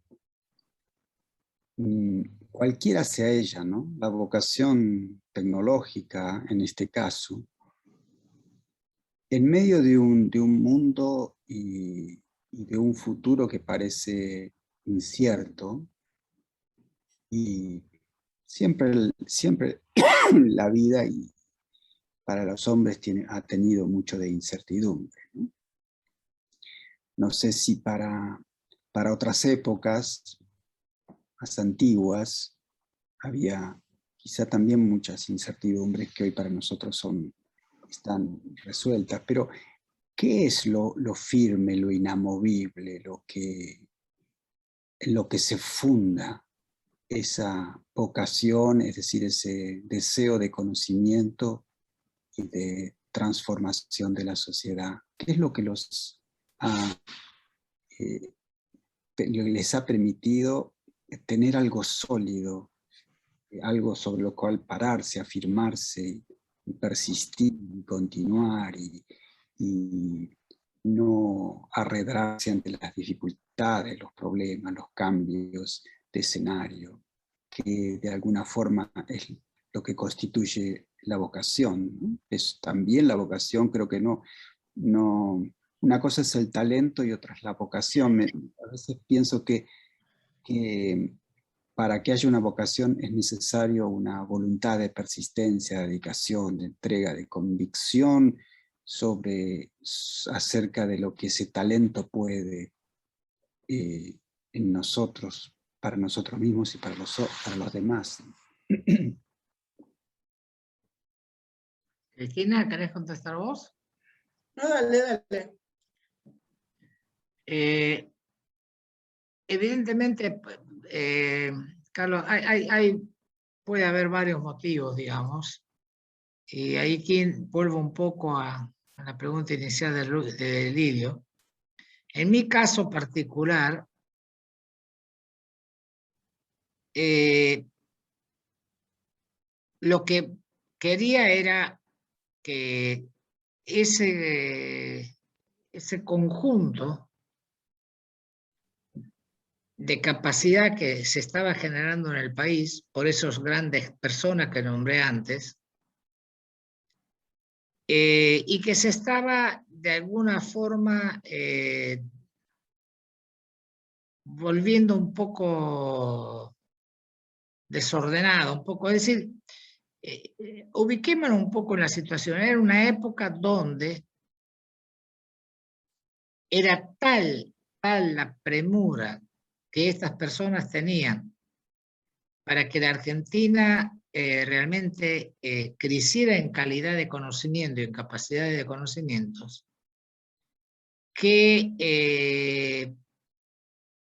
cualquiera sea ella, ¿no? La vocación tecnológica, en este caso, en medio de un mundo y de un futuro que parece incierto, y siempre la vida para los hombres ha tenido mucho de incertidumbre, ¿no? No sé si para otras épocas más antiguas había quizá también muchas incertidumbres que hoy para nosotros están resueltas, pero ¿qué es lo firme, lo inamovible, en lo que se funda esa vocación, es decir, ese deseo de conocimiento y de transformación de la sociedad? ¿Qué es lo que les ha permitido tener algo sólido, algo sobre lo cual pararse, afirmarse, y persistir, y continuar, y no arredrarse ante las dificultades, los problemas, los cambios de escenario, que de alguna forma es lo que constituye la vocación, ¿no? Es también la vocación, creo que no, una cosa es el talento y otra es la vocación. A veces pienso que para que haya una vocación es necesario una voluntad de persistencia, de dedicación, de entrega, de convicción acerca de lo que ese talento puede en nosotros, para nosotros mismos y para los demás. Cristina, ¿querés contestar vos? No, dale. Evidentemente, Carlos, puede haber varios motivos, digamos, y ahí vuelvo un poco a la pregunta inicial de Lidio. En mi caso particular, lo que quería era que ese conjunto de capacidad que se estaba generando en el país por esas grandes personas que nombré antes, y que se estaba de alguna forma volviendo un poco desordenado, un poco, es decir, ubiquémonos un poco en la situación. Era una época donde era tal la premura que estas personas tenían para que la Argentina realmente creciera en calidad de conocimiento y en capacidades de conocimientos, que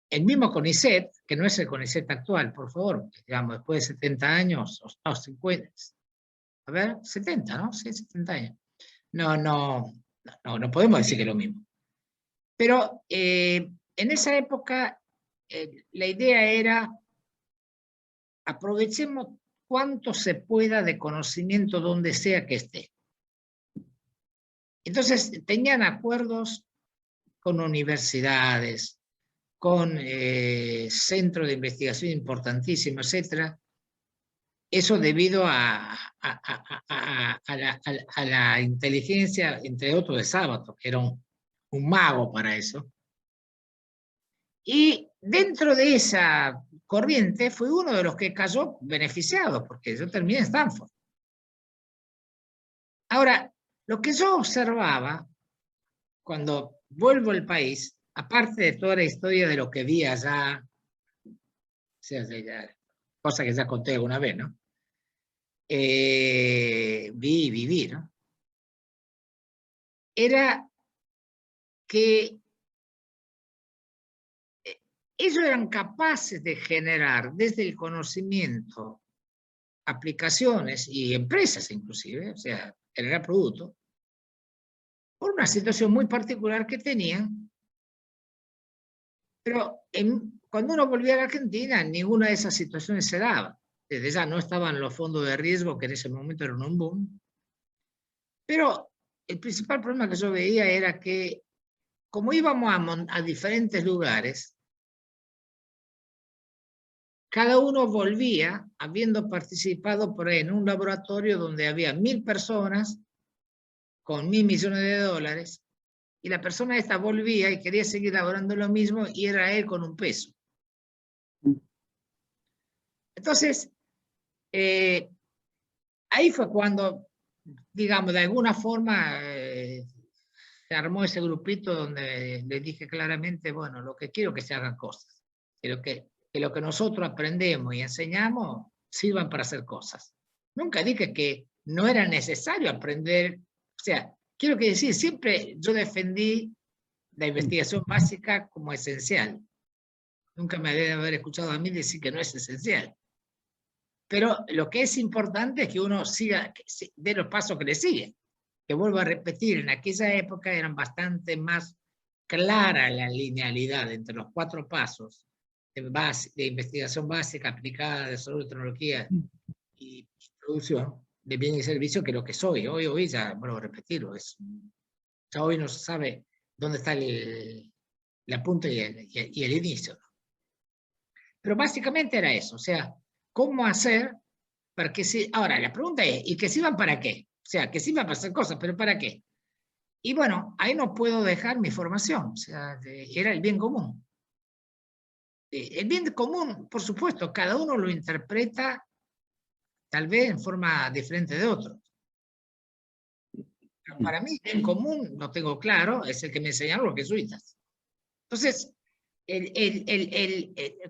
el mismo CONICET, que no es el CONICET actual, por favor, digamos, después de 70 años, o 50, a ver, 70, ¿no? Sí, 70 años. No podemos decir que es lo mismo. Pero en esa época la idea era aprovechemos cuanto se pueda de conocimiento donde sea que esté. Entonces tenían acuerdos con universidades, con centros de investigación importantísimos, etc. Eso debido a la inteligencia, entre otros, de Sábato, que era un mago para eso. Y dentro de esa corriente fue uno de los que cayó beneficiado, porque yo terminé en Stanford. Ahora, lo que yo observaba cuando vuelvo al país, aparte de toda la historia de lo que vi allá, o sea, cosa que ya conté alguna vez, ¿no? Vi y viví, ¿no? Era que ellos eran capaces de generar desde el conocimiento aplicaciones y empresas inclusive, o sea, generar productos, por una situación muy particular que tenían, pero cuando uno volvía a la Argentina, ninguna de esas situaciones se daba. Desde ya no estaban los fondos de riesgo, que en ese momento eran un boom, pero el principal problema que yo veía era que, como íbamos a diferentes lugares, cada uno volvía habiendo participado por ahí en un laboratorio donde había 1000 personas con 1000 millones de dólares, y la persona esta volvía y quería seguir laborando lo mismo y era él con un peso. Entonces, ahí fue cuando, digamos, de alguna forma se armó ese grupito donde le dije claramente, bueno, lo que quiero es que se hagan cosas, que lo que nosotros aprendemos y enseñamos sirvan para hacer cosas. Nunca dije que no era necesario aprender, o sea, quiero que decir, siempre yo defendí la investigación básica como esencial. Nunca me debe haber escuchado a mí decir que no es esencial. Pero lo que es importante es que uno siga, dé los pasos que le siguen. Que vuelvo a repetir, en aquella época eran bastante más clara la linealidad entre los 4 pasos de investigación básica, aplicada, desarrollo de tecnología y producción de bienes y servicios que lo que soy. Hoy ya, vuelvo a repetirlo, ya hoy no se sabe dónde está la punta y el inicio. Pero básicamente era eso, o sea, ¿cómo hacer para que se... Ahora, la pregunta es, ¿y que sirvan para qué? O sea, que sirvan para hacer cosas, pero ¿para qué? Y bueno, ahí no puedo dejar mi formación, o sea, era el bien común. El bien común, por supuesto, cada uno lo interpreta tal vez en forma diferente de otros. Pero para mí, el bien común, lo tengo claro, es el que me enseñaron los jesuitas. Entonces,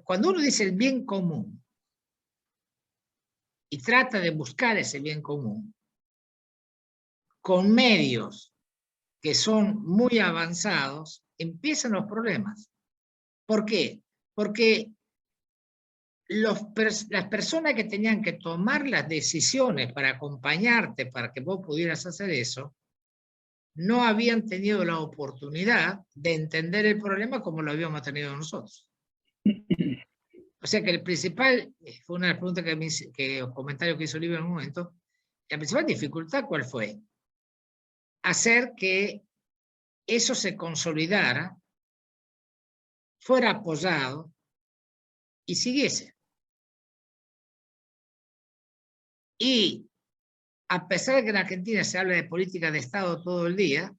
cuando uno dice el bien común y trata de buscar ese bien común con medios que son muy avanzados, empiezan los problemas. ¿Por qué? Porque las personas que tenían que tomar las decisiones para acompañarte, para que vos pudieras hacer eso, no habían tenido la oportunidad de entender el problema como lo habíamos tenido nosotros. O sea que el principal, fue una de las preguntas comentario que hizo Olivia en un momento, la principal dificultad, ¿cuál fue? Hacer que eso se consolidara, fuera apoyado y siguiese. Y a pesar de que en Argentina se habla de política de Estado todo el día,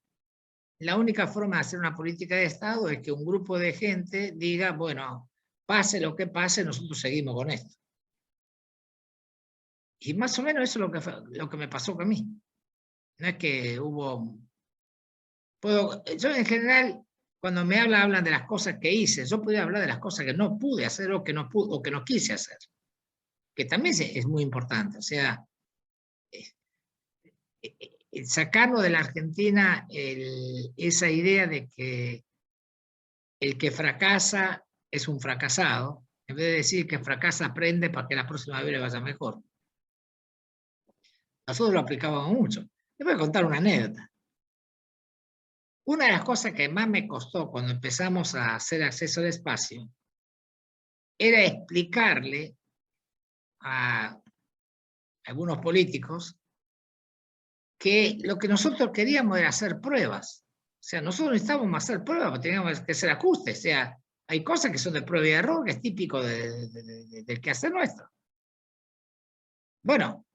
la única forma de hacer una política de Estado es que un grupo de gente diga, bueno, pase lo que pase, nosotros seguimos con esto. Y más o menos eso es lo que me pasó con mí. No es que hubo... yo en general, cuando me hablan de las cosas que hice, yo podía hablar de las cosas que no pude hacer o que no quise hacer. Que también es muy importante. O sea, sacarlo de la Argentina esa idea de que el que fracasa es un fracasado, en vez de decir que fracasa aprende para que la próxima vez le vaya mejor. Nosotros lo aplicábamos mucho. Les voy a contar una anécdota. Una de las cosas que más me costó cuando empezamos a hacer acceso al espacio era explicarle a algunos políticos que lo que nosotros queríamos era hacer pruebas. O sea, nosotros necesitábamos hacer pruebas, teníamos que hacer ajustes. O sea, hay cosas que son de prueba y error, que es típico del quehacer nuestro. Bueno,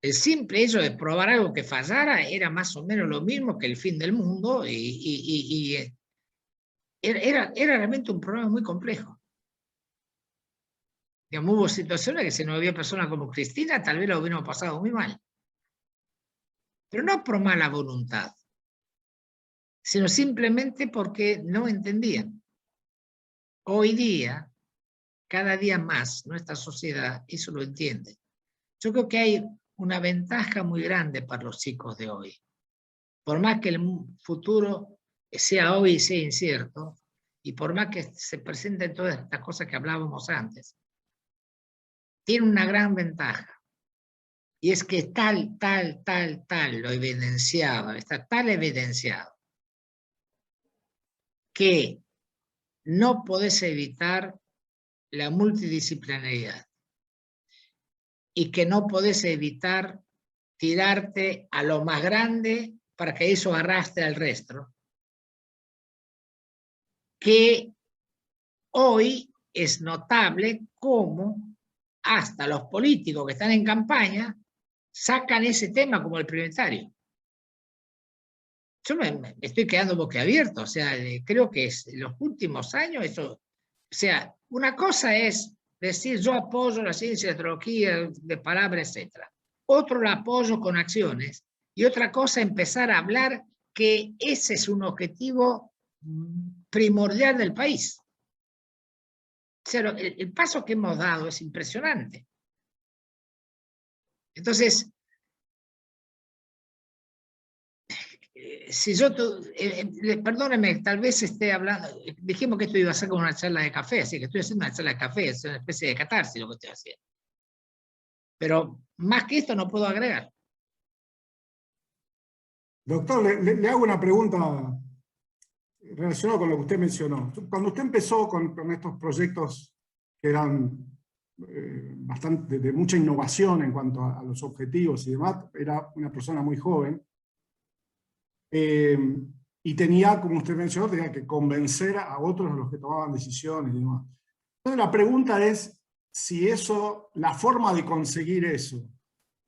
el simple hecho de probar algo que fallara era más o menos lo mismo que el fin del mundo, y era realmente un problema muy complejo. Digamos, hubo situaciones que si no había personas como Cristina, tal vez lo hubiéramos pasado muy mal. Pero no por mala voluntad, sino simplemente porque no entendían. Hoy día, cada día más, nuestra sociedad eso lo entiende. Yo creo que hay una ventaja muy grande para los chicos de hoy. Por más que el futuro sea hoy y sea incierto, y por más que se presenten todas estas cosas que hablábamos antes, tiene una gran ventaja. Y es que tal, lo evidenciado, está tal evidenciado, que no podés evitar la multidisciplinaridad y que no podés evitar tirarte a lo más grande para que eso arrastre al resto, que hoy es notable cómo hasta los políticos que están en campaña sacan ese tema como el prioritario. Yo me estoy quedando boquiabierto, o sea, creo que en los últimos años eso, o sea, una cosa es decir yo apoyo la ciencia, la tecnología, de palabra, etc. Otro la apoyo con acciones, y otra cosa empezar a hablar que ese es un objetivo primordial del país. O sea, el paso que hemos dado es impresionante. Entonces, si yo, perdóneme, tal vez esté hablando, dijimos que esto iba a ser como una charla de café, así que estoy haciendo una charla de café, es una especie de catarsis lo que estoy haciendo. Pero más que esto no puedo agregar. Doctor, le hago una pregunta relacionada con lo que usted mencionó. Cuando usted empezó con estos proyectos que eran bastante de mucha innovación en cuanto a los objetivos y demás, era una persona muy joven, y tenía, como usted mencionó, tenía que convencer a otros de los que tomaban decisiones y demás. Entonces la pregunta es si eso, la forma de conseguir eso,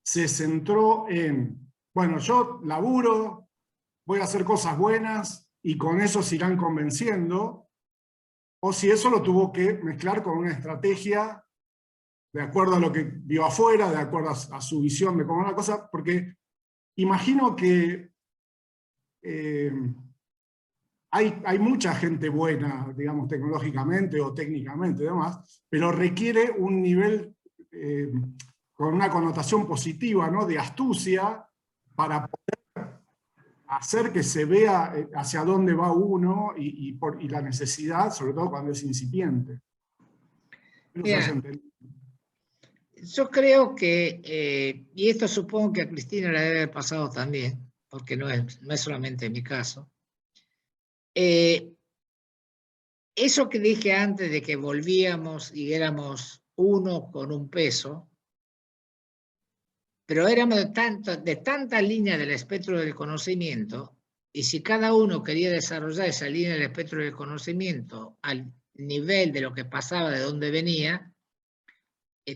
se centró en, bueno, yo laburo, voy a hacer cosas buenas y con eso se irán convenciendo, o si eso lo tuvo que mezclar con una estrategia de acuerdo a lo que vio afuera, de acuerdo a su visión de cómo es la cosa, porque imagino que hay mucha gente buena, digamos, tecnológicamente o técnicamente y demás, pero requiere un nivel con una connotación positiva, ¿no?, de astucia, para poder hacer que se vea hacia dónde va uno y la necesidad, sobre todo cuando es incipiente. Mira, yo creo que, y esto supongo que a Cristina le debe haber pasado también, porque no es solamente mi caso, eso que dije antes de que volvíamos y éramos uno con un peso, pero éramos de tantas líneas del espectro del conocimiento, y si cada uno quería desarrollar esa línea del espectro del conocimiento al nivel de lo que pasaba, de dónde venía,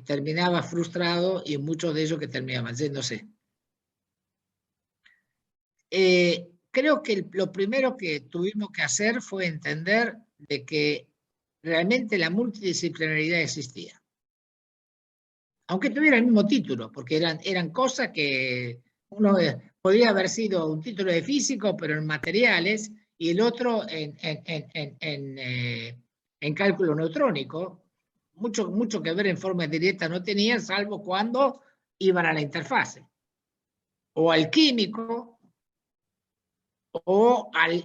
terminaba frustrado y muchos de ellos que terminaban yéndose. Creo que lo primero que tuvimos que hacer fue entender de que realmente la multidisciplinaridad existía. Aunque tuviera el mismo título, porque eran cosas que uno podría haber sido un título de físico, pero en materiales, y el otro en cálculo neutrónico. Mucho que ver en forma directa no tenía, salvo cuando iban a la interfase, o al químico, o al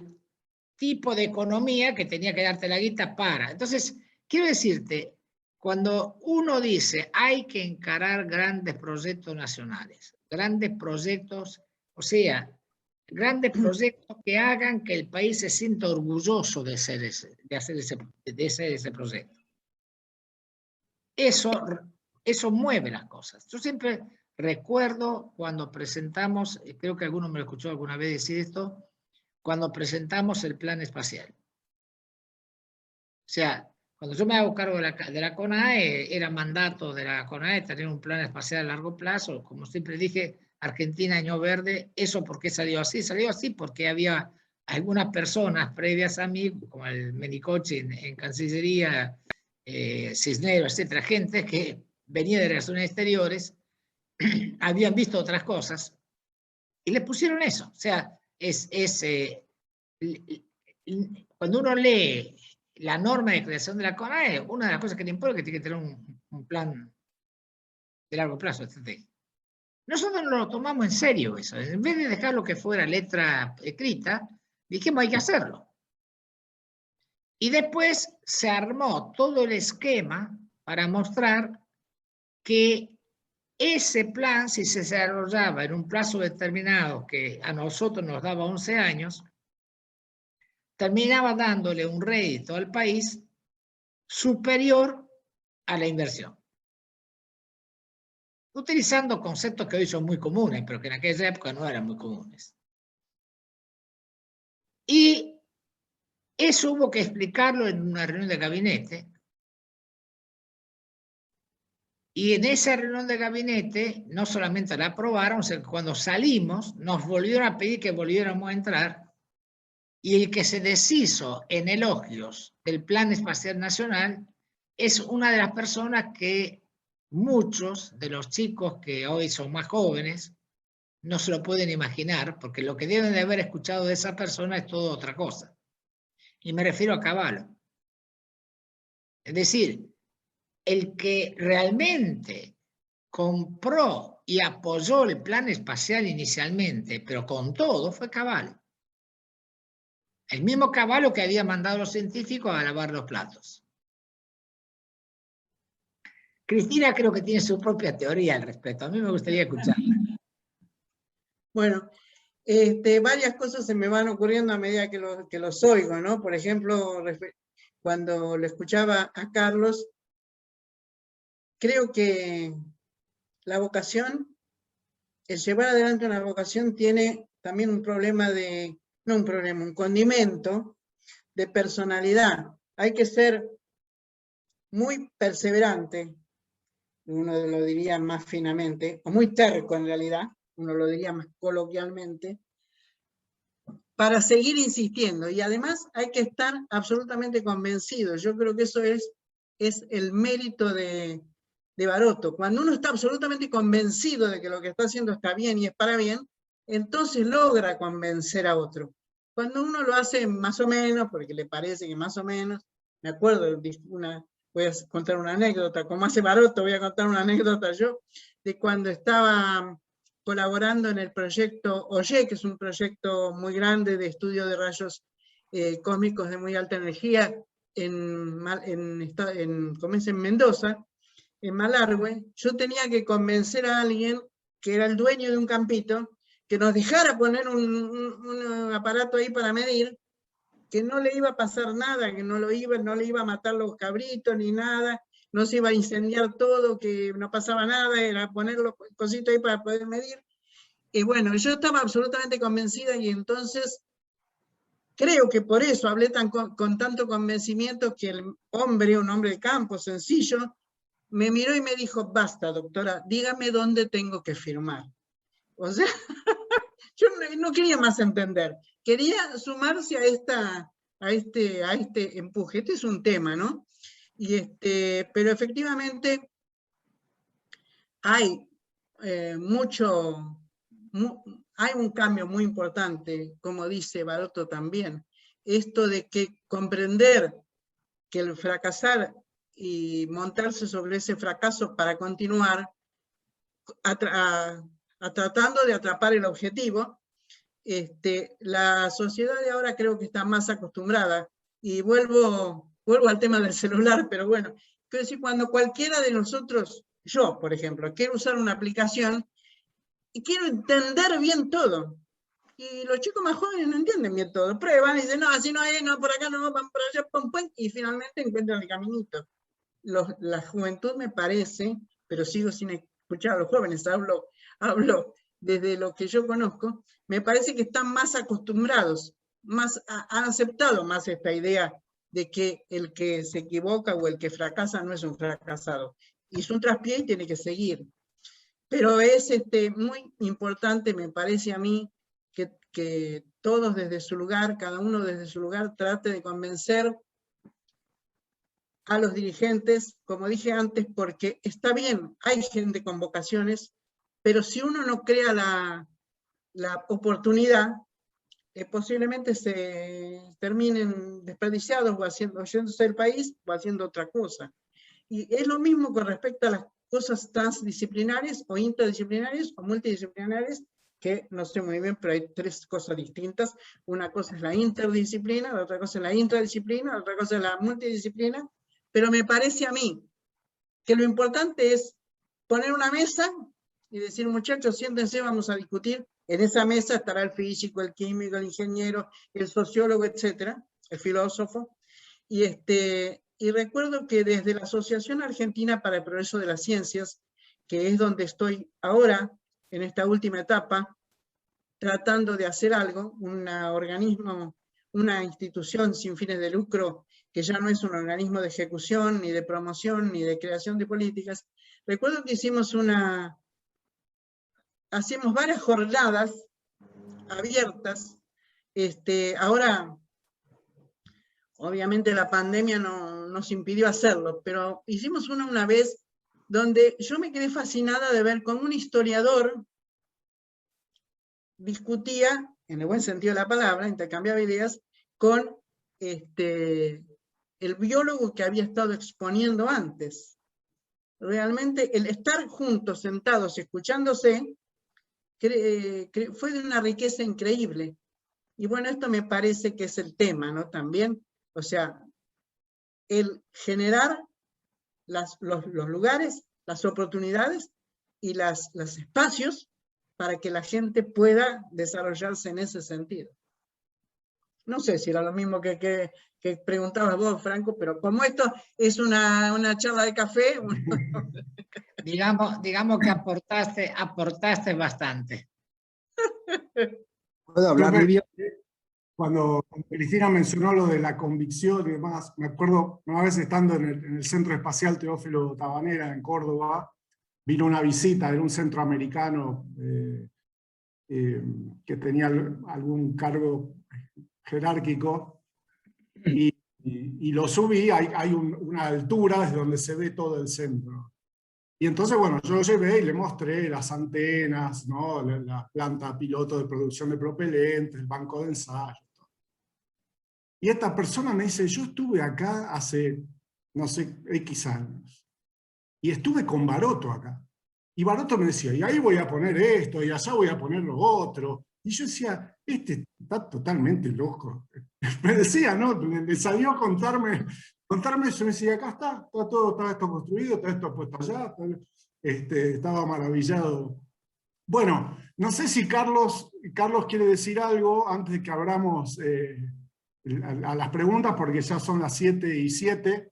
tipo de economía que tenía que darte la guita para. Entonces, quiero decirte, cuando uno dice hay que encarar grandes proyectos nacionales, grandes proyectos, o sea, grandes proyectos que hagan que el país se sienta orgulloso de hacer ese proyecto. Eso mueve las cosas. Yo siempre recuerdo cuando presentamos, creo que alguno me lo escuchó alguna vez decir esto, cuando presentamos el plan espacial. O sea, cuando yo me hago cargo de la CONAE, era mandato de la CONAE tener un plan espacial a largo plazo. Como siempre dije, Argentina año verde. ¿Eso por qué salió así? Salió así porque había algunas personas previas a mí, como el Menicoche en Cancillería, Cisneros, etcétera, gente que venía de Relaciones Exteriores, habían visto otras cosas y le pusieron eso. O sea, cuando uno lee la norma de creación de la CONAE, una de las cosas que le impone es que tiene que tener un plan de largo plazo, etc. Nosotros no lo tomamos en serio eso. En vez de dejarlo que fuera letra escrita, dijimos hay que hacerlo. Y después se armó todo el esquema para mostrar que ese plan, si se desarrollaba en un plazo determinado que a nosotros nos daba 11 años, terminaba dándole un rédito al país superior a la inversión. Utilizando conceptos que hoy son muy comunes, pero que en aquella época no eran muy comunes. Y eso hubo que explicarlo en una reunión de gabinete. Y en esa reunión de gabinete no solamente la aprobaron, sino que cuando salimos nos volvieron a pedir que volviéramos a entrar. Y el que se deshizo en elogios del Plan Espacial Nacional es una de las personas que muchos de los chicos que hoy son más jóvenes no se lo pueden imaginar, porque lo que deben de haber escuchado de esa persona es todo otra cosa. Y me refiero a Cavallo. Es decir, el que realmente compró y apoyó el plan espacial inicialmente, pero con todo, fue Cavallo. El mismo Cavallo que había mandado a los científicos a lavar los platos. Cristina creo que tiene su propia teoría al respecto. A mí me gustaría escucharla. Bueno, varias cosas se me van ocurriendo a medida que los oigo, ¿no? Por ejemplo, cuando le escuchaba a Carlos, creo que la vocación, el llevar adelante una vocación tiene también un problema de, no un problema, un condimento de personalidad. Hay que ser muy perseverante, uno lo diría más finamente, o muy terco en realidad, uno lo diría más coloquialmente, para seguir insistiendo. Y además hay que estar absolutamente convencido. Yo creo que eso es el mérito de Baroto. Cuando uno está absolutamente convencido de que lo que está haciendo está bien y es para bien, entonces logra convencer a otro. Cuando uno lo hace más o menos, porque le parece que más o menos, me acuerdo, voy a contar una anécdota, como hace Baroto, voy a contar una anécdota yo, de cuando estaba colaborando en el proyecto OYE, que es un proyecto muy grande de estudio de rayos cósmicos de muy alta energía en Mendoza, en Malargüe. Yo tenía que convencer a alguien que era el dueño de un campito, que nos dejara poner un aparato ahí para medir, que no le iba a pasar nada, que no le iba a matar los cabritos ni nada, no se iba a incendiar todo, que no pasaba nada, era poner los cositos ahí para poder medir. Y bueno, yo estaba absolutamente convencida y entonces creo que por eso hablé con tanto convencimiento que el hombre, un hombre de campo sencillo, me miró y me dijo, basta doctora, dígame dónde tengo que firmar. O sea, yo no quería más entender, quería sumarse a este empuje. Este es un tema, ¿no? Pero efectivamente hay hay un cambio muy importante, como dice Baroto también, esto de que comprender que el fracasar y montarse sobre ese fracaso para continuar tratando de atrapar el objetivo. La sociedad de ahora creo que está más acostumbrada, y vuelvo al tema del celular, pero bueno, quiero decir, cuando cualquiera de nosotros, yo por ejemplo, quiero usar una aplicación y quiero entender bien todo, y los chicos más jóvenes no entienden bien todo, prueban y dicen, no, así no es, no, por acá no, van por allá, pum, pum, y finalmente encuentran el caminito. La juventud me parece, pero sigo sin escuchar a los jóvenes, hablo desde lo que yo conozco, me parece que están más acostumbrados, han aceptado más esta idea de que el que se equivoca o el que fracasa no es un fracasado. Hizo un traspié y tiene que seguir. Pero es muy importante, me parece a mí, que que todos desde su lugar, cada uno desde su lugar, trate de convencer a los dirigentes, como dije antes, porque está bien, hay gente con vocaciones, pero si uno no crea la oportunidad, posiblemente se terminen desperdiciados o yéndose del país o haciendo otra cosa. Y es lo mismo con respecto a las cosas transdisciplinarias o interdisciplinarias o multidisciplinarias, que no sé muy bien, pero hay tres cosas distintas. Una cosa es la interdisciplina, la otra cosa es la intradisciplina, la otra cosa es la multidisciplina, pero me parece a mí que lo importante es poner una mesa y decir, muchachos, siéntense, vamos a discutir. En esa mesa estará el físico, el químico, el ingeniero, el sociólogo, etcétera, el filósofo. Y recuerdo que desde la Asociación Argentina para el Progreso de las Ciencias, que es donde estoy ahora, en esta última etapa, tratando de hacer algo, una institución sin fines de lucro, que ya no es un organismo de ejecución, ni de promoción, ni de creación de políticas. Recuerdo que hicimos varias jornadas abiertas. Ahora, obviamente la pandemia nos impidió hacerlo, pero hicimos una vez donde yo me quedé fascinada de ver cómo un historiador discutía, en el buen sentido de la palabra, intercambiaba ideas con el biólogo que había estado exponiendo antes. Realmente el estar juntos, sentados, escuchándose, fue de una riqueza increíble. Y bueno, esto me parece que es el tema, ¿no? También, o sea, el generar los lugares, las oportunidades y los espacios para que la gente pueda desarrollarse en ese sentido. No sé si era lo mismo que preguntabas vos, Franco, pero como esto es una charla de café... digamos que aportaste bastante. ¿Puedo hablar, Livio? Cuando Cristina mencionó lo de la convicción y demás, me acuerdo una vez estando en el Centro Espacial Teófilo Tabanera en Córdoba, vino una visita de un centroamericano que tenía algún cargo jerárquico, y lo subí, hay una altura desde donde se ve todo el centro. Y entonces, bueno, yo lo llevé y le mostré las antenas, ¿no? La planta piloto de producción de propelentes, el banco de ensayo. Y esta persona me dice, yo estuve acá hace, no sé, X años, y estuve con Baroto acá. Y Baroto me decía, y ahí voy a poner esto, y allá voy a poner lo otro. Y yo decía, este está totalmente loco. Me decía, ¿no? Le salió a contarme eso, me decía, acá está esto construido, está esto puesto allá. Estaba maravillado. Bueno, no sé si Carlos quiere decir algo antes de que abramos a las preguntas, porque ya son las 7:07,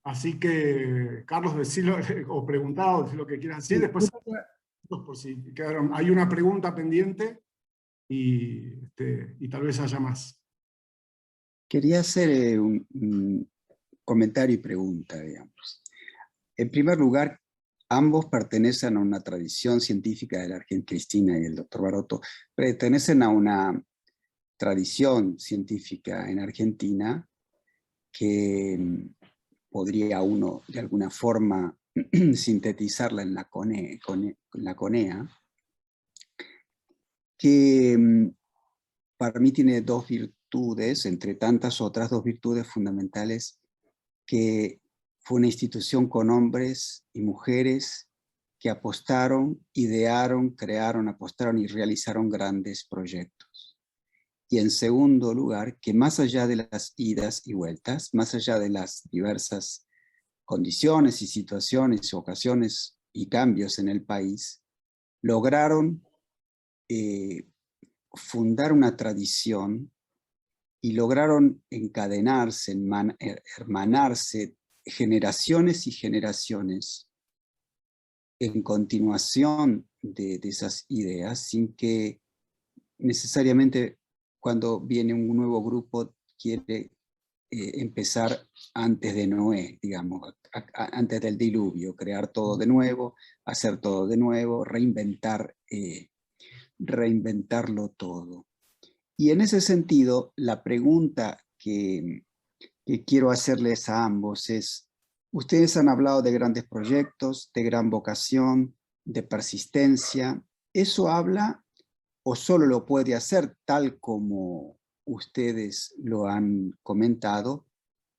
así que, Carlos, decilo, o preguntado, decir lo que quieras decir, después, por si quedaron, hay una pregunta pendiente, y tal vez haya más. Quería hacer un comentario y pregunta, digamos. En primer lugar, ambos pertenecen a una tradición científica de la Argentina, Cristina y el doctor Baroto, pertenecen a una tradición científica en Argentina que podría uno de alguna forma sintetizarla en la CONEA, que para mí tiene dos virtudes, entre tantas otras, dos virtudes fundamentales, que fue una institución con hombres y mujeres que apostaron, idearon, crearon, apostaron y realizaron grandes proyectos. Y en segundo lugar, que más allá de las idas y vueltas, más allá de las diversas condiciones y situaciones, ocasiones y cambios en el país, lograron fundar una tradición y lograron encadenarse, hermanarse generaciones y generaciones en continuación de esas ideas, sin que necesariamente cuando viene un nuevo grupo quiere empezar antes de Noé, digamos, antes del diluvio, crear todo de nuevo, hacer todo de nuevo, reinventarlo todo. Y en ese sentido, la pregunta que quiero hacerles a ambos es, ustedes han hablado de grandes proyectos, de gran vocación, de persistencia. ¿Eso habla o solo lo puede hacer, tal como ustedes lo han comentado,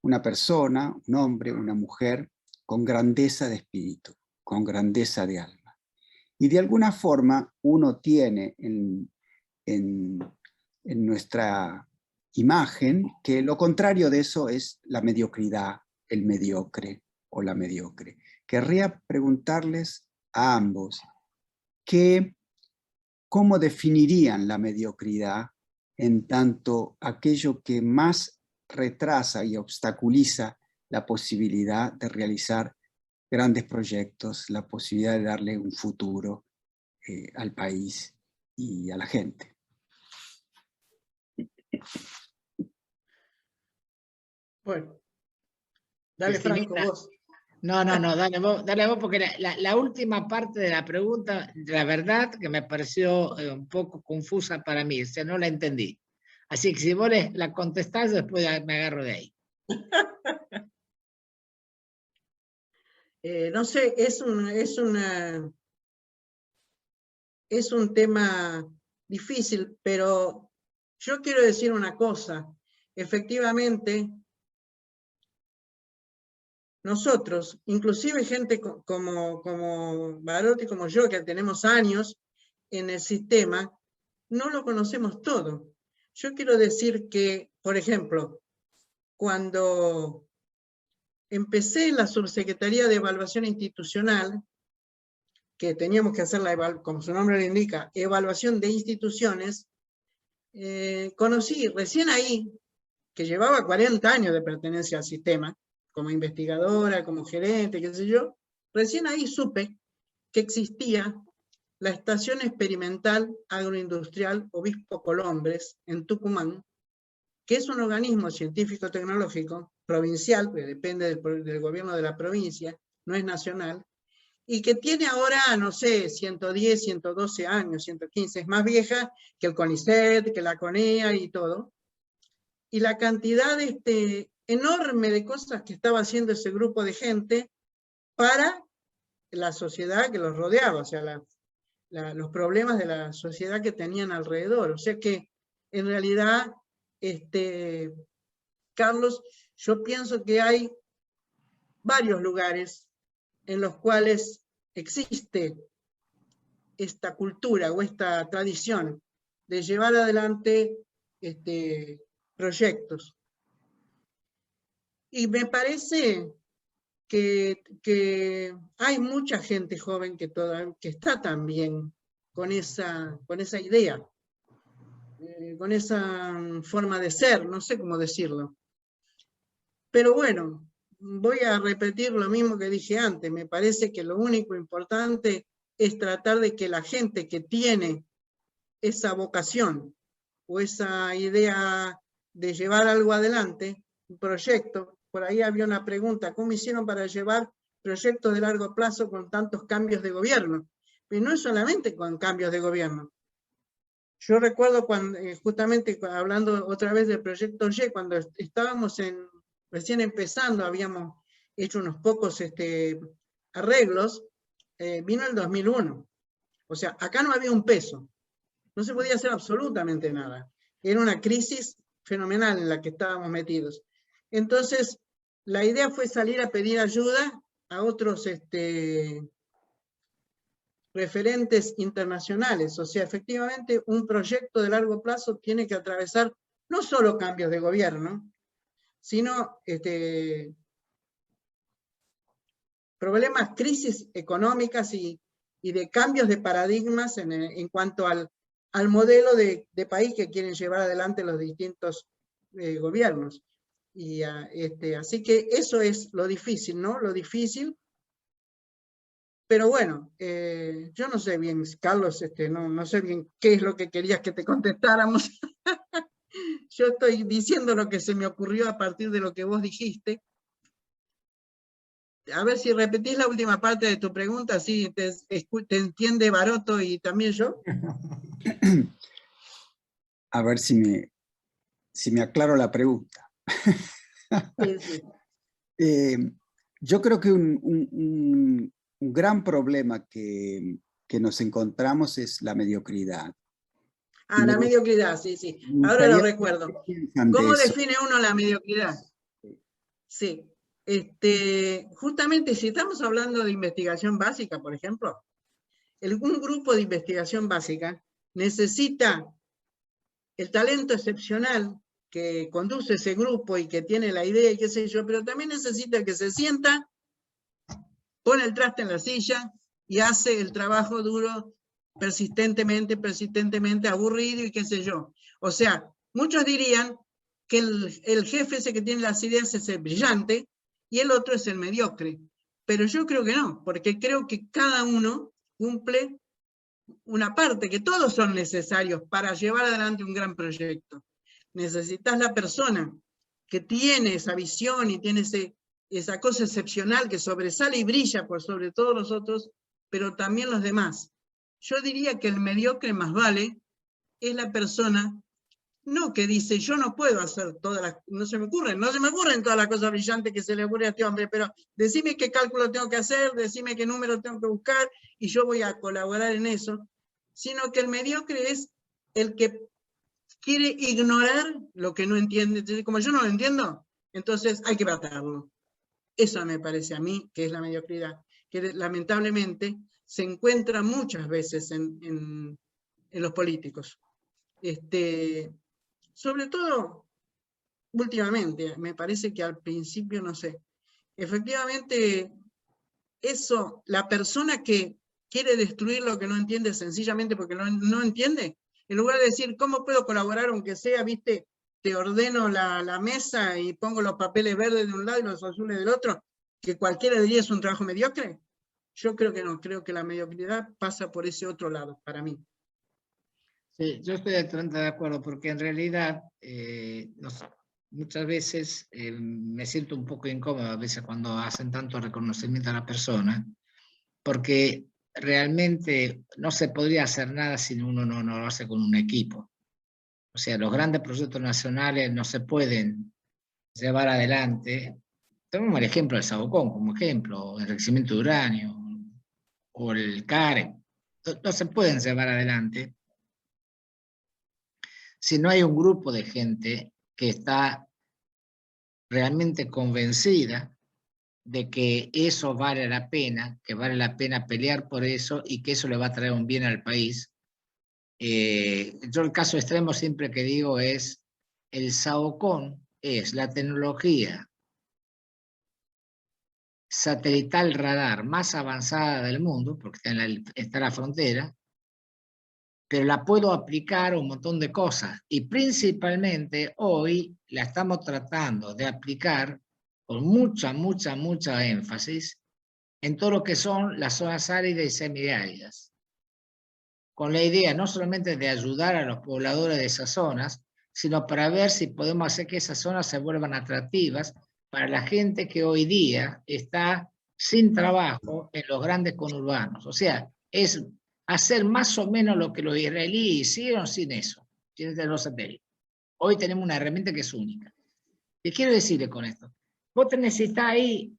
una persona, un hombre, una mujer, con grandeza de espíritu, con grandeza de alma? Y de alguna forma uno tiene en nuestra imagen que lo contrario de eso es la mediocridad, el mediocre o la mediocre. Querría preguntarles a ambos cómo definirían la mediocridad en tanto aquello que más retrasa y obstaculiza la posibilidad de realizar grandes proyectos, la posibilidad de darle un futuro al país y a la gente. Bueno, dale, Franco, vos. No, dale vos, porque la última parte de la pregunta, la verdad que me pareció un poco confusa para mí, o sea, no la entendí. Así que si vos la contestás, después me agarro de ahí. No sé, es un tema difícil, pero yo quiero decir una cosa. Efectivamente, nosotros, inclusive gente como Barotti, como yo, que tenemos años en el sistema, no lo conocemos todo. Yo quiero decir que, por ejemplo, cuando empecé en la Subsecretaría de Evaluación Institucional, que teníamos que hacer, como su nombre lo indica, evaluación de instituciones, conocí recién ahí, que llevaba 40 años de pertenencia al sistema, como investigadora, como gerente, qué sé yo, recién ahí supe que existía la Estación Experimental Agroindustrial Obispo Colombres, en Tucumán, que es un organismo científico-tecnológico provincial, que depende del gobierno de la provincia, no es nacional, y que tiene ahora, no sé, 110, 112 años, 115, es más vieja que el CONICET, que la CONEA y todo. Y la cantidad enorme de cosas que estaba haciendo ese grupo de gente para la sociedad que los rodeaba, o sea, los problemas de la sociedad que tenían alrededor. O sea que, en realidad, Carlos, yo pienso que hay varios lugares en los cuales existe esta cultura o esta tradición de llevar adelante proyectos. Y me parece que hay mucha gente joven que está también con esa idea, con esa forma de ser, no sé cómo decirlo. Pero bueno, voy a repetir lo mismo que dije antes. Me parece que lo único importante es tratar de que la gente que tiene esa vocación o esa idea de llevar algo adelante, un proyecto, por ahí había una pregunta, ¿cómo hicieron para llevar proyectos de largo plazo con tantos cambios de gobierno? Pero no es solamente con cambios de gobierno. Yo recuerdo cuando, justamente hablando otra vez del proyecto Y, cuando estábamos recién empezando, habíamos hecho unos pocos arreglos, vino el 2001. O sea, acá no había un peso. No se podía hacer absolutamente nada. Era una crisis fenomenal en la que estábamos metidos. Entonces, la idea fue salir a pedir ayuda a otros referentes internacionales. O sea, efectivamente, un proyecto de largo plazo tiene que atravesar no solo cambios de gobierno, sino problemas, crisis económicas y de cambios de paradigmas en cuanto al modelo de país que quieren llevar adelante los distintos gobiernos. Y así que eso es lo difícil, ¿no? Lo difícil. Pero bueno, yo no sé bien, Carlos, no sé bien qué es lo que querías que te contestáramos. Yo estoy diciendo lo que se me ocurrió a partir de lo que vos dijiste. A ver si repetís la última parte de tu pregunta, así te entiende Baroto y también yo. a ver si me aclaro la pregunta. Sí, sí. Yo creo que un gran problema que nos encontramos es la mediocridad. Ah, la mediocridad, sí, sí. Ahora lo recuerdo. ¿Cómo define uno la mediocridad? Sí. Justamente si estamos hablando de investigación básica, por ejemplo, un grupo de investigación básica necesita el talento excepcional que conduce ese grupo y que tiene la idea y qué sé yo, pero también necesita que se sienta, pone el traste en la silla y hace el trabajo duro persistentemente, aburrido y qué sé yo. O sea, muchos dirían que el jefe ese que tiene las ideas es el brillante y el otro es el mediocre. Pero yo creo que no, porque creo que cada uno cumple una parte, que todos son necesarios para llevar adelante un gran proyecto. Necesitas la persona que tiene esa visión y tiene esa cosa excepcional que sobresale y brilla por sobre todos los otros, pero también los demás. Yo diría que el mediocre más vale es la persona, no que dice, yo no puedo hacer todas las, no se me ocurren todas las cosas brillantes que se le ocurre a este hombre, pero decime qué cálculo tengo que hacer, decime qué número tengo que buscar, y yo voy a colaborar en eso, sino que el mediocre es el que quiere ignorar lo que no entiende. Entonces, como yo no lo entiendo, entonces hay que tratarlo. Eso me parece a mí que es la mediocridad, que lamentablemente se encuentra muchas veces en los políticos. Sobre todo, últimamente, me parece que al principio, no sé, efectivamente, eso, la persona que quiere destruir lo que no entiende sencillamente porque no entiende, en lugar de decir, ¿cómo puedo colaborar aunque sea, viste, te ordeno la mesa y pongo los papeles verdes de un lado y los azules del otro, que cualquiera diría es un trabajo mediocre? Yo creo que no, creo que la mediocridad pasa por ese otro lado, para mí. Sí, yo estoy totalmente de acuerdo, porque en realidad muchas veces me siento un poco incómodo a veces cuando hacen tanto reconocimiento a la persona, porque realmente no se podría hacer nada si uno no lo hace con un equipo. O sea, los grandes proyectos nacionales no se pueden llevar adelante. Tomemos el ejemplo del Sabocón como ejemplo, el enriquecimiento de uranio o el CARE. No se pueden llevar adelante si no hay un grupo de gente que está realmente convencida de que eso vale la pena, que vale la pena pelear por eso y que eso le va a traer un bien al país. Yo el caso extremo siempre que digo es el Saocón, es la tecnología satelital radar más avanzada del mundo, porque está en la frontera, pero la puedo aplicar a un montón de cosas. Y principalmente hoy la estamos tratando de aplicar con mucha énfasis en todo lo que son las zonas áridas y semiáridas, con la idea no solamente de ayudar a los pobladores de esas zonas, sino para ver si podemos hacer que esas zonas se vuelvan atractivas para la gente que hoy día está sin trabajo en los grandes conurbanos. O sea, es hacer más o menos lo que los israelíes hicieron sin eso, sin los satélites. Hoy tenemos una herramienta que es única. ¿Qué quiero decirle con esto? Vos necesitas ahí,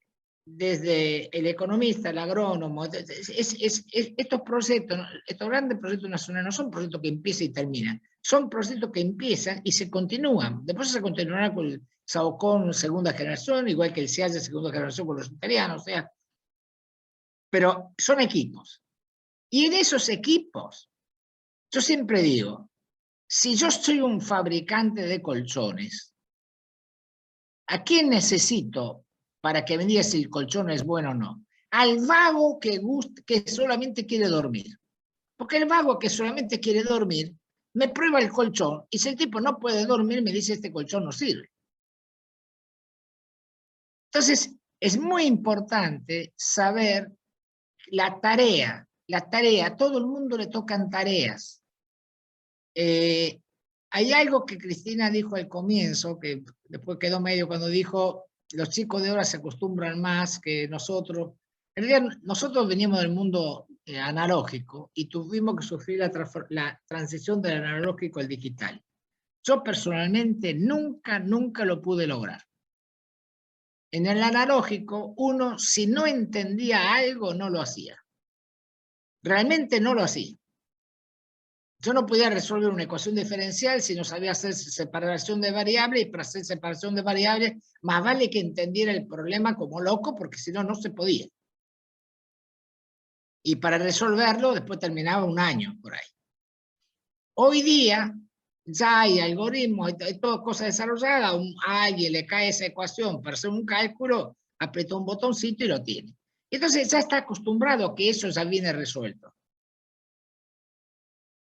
desde el economista, el agrónomo, estos proyectos, estos grandes proyectos nacionales no son proyectos que empiezan y terminan, son proyectos que empiezan y se continúan. Después se continuará con el Saocón segunda generación, igual que el SIAGE segunda generación con los italianos, o sea, pero son equipos. Y en esos equipos, yo siempre digo, si yo soy un fabricante de colchones, ¿a quién necesito para que me diga si el colchón es bueno o no? Al vago que solamente quiere dormir. Porque el vago que solamente quiere dormir, me prueba el colchón, y si el tipo no puede dormir, me dice este colchón no sirve. Entonces, es muy importante saber la tarea, a todo el mundo le tocan tareas. Hay algo que Cristina dijo al comienzo, que después quedó medio cuando dijo, los chicos de ahora se acostumbran más que nosotros. En realidad, nosotros veníamos del mundo analógico y tuvimos que sufrir la transición del analógico al digital. Yo personalmente nunca lo pude lograr. En el analógico, uno, si no entendía algo, no lo hacía. Realmente no lo hacía. Yo no podía resolver una ecuación diferencial si no sabía hacer separación de variables, y para hacer separación de variables, más vale que entendiera el problema como loco, porque si no, no se podía. Y para resolverlo, después terminaba un año por ahí. Hoy día, ya hay algoritmos, hay todas cosas desarrolladas, a alguien le cae esa ecuación para hacer un cálculo, aprieta un botoncito y lo tiene. Entonces ya está acostumbrado a que eso ya viene resuelto.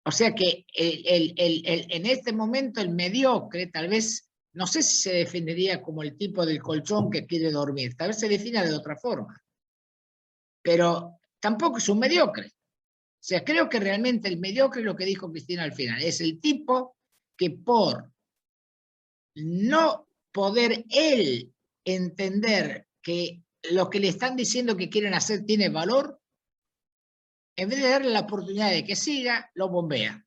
O sea que en este momento el mediocre, tal vez, no sé si se definiría como el tipo del colchón que quiere dormir, tal vez se defina de otra forma. Pero tampoco es un mediocre. O sea, creo que realmente el mediocre es lo que dijo Cristina al final. Es el tipo que por no poder él entender que lo que le están diciendo que quieren hacer tiene valor, en vez de darle la oportunidad de que siga, lo bombea.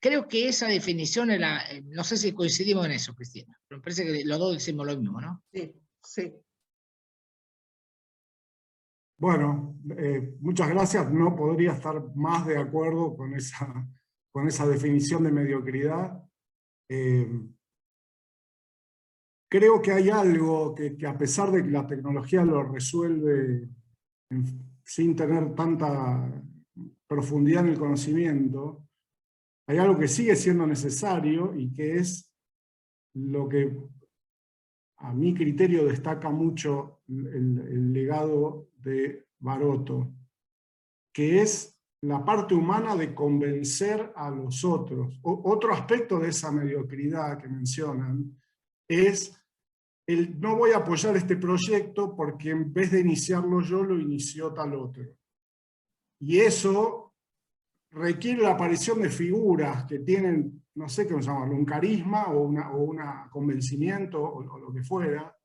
Creo que esa definición es la... No sé si coincidimos en eso, Cristina, pero me parece que los dos decimos lo mismo, ¿no? Sí, sí. Bueno, muchas gracias. No podría estar más de acuerdo con esa definición de mediocridad. Creo que hay algo que a pesar de que la tecnología lo resuelve sin tener tanta profundidad en el conocimiento, hay algo que sigue siendo necesario y que es lo que a mi criterio destaca mucho el legado de Barotto, que es la parte humana de convencer a los otros. Otro aspecto de esa mediocridad que mencionan es el no voy a apoyar este proyecto porque en vez de iniciarlo yo, lo inició tal otro. Y eso requiere la aparición de figuras que tienen, no sé cómo llamarlo, un carisma o un convencimiento o lo que fuera,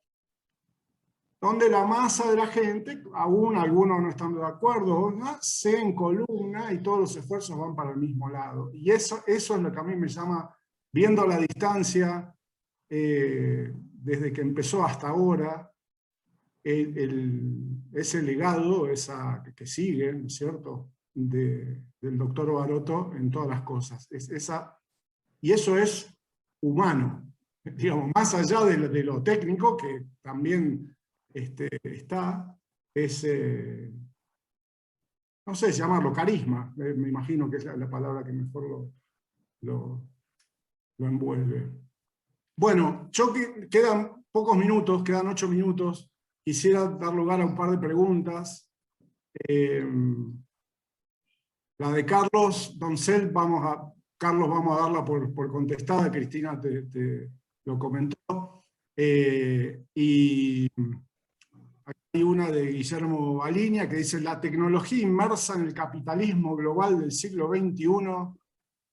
donde la masa de la gente, aún algunos no estando de acuerdo, se encolumna y todos los esfuerzos van para el mismo lado. Y eso es lo que a mí me llama, viendo la distancia, desde que empezó hasta ahora, ese legado, que sigue, ¿no es cierto?, del doctor Barotto en todas las cosas. Y eso es humano, digamos, más allá de lo técnico, que también está, no sé, llamarlo carisma, me imagino que es la palabra que mejor lo envuelve. Bueno, quedan pocos minutos, quedan 8 minutos. Quisiera dar lugar a un par de preguntas. La de Carlos Doncel, Carlos, vamos a darla por contestada, Cristina te lo comentó. Y hay una de Guillermo Baliña que dice: la tecnología inmersa en el capitalismo global del siglo XXI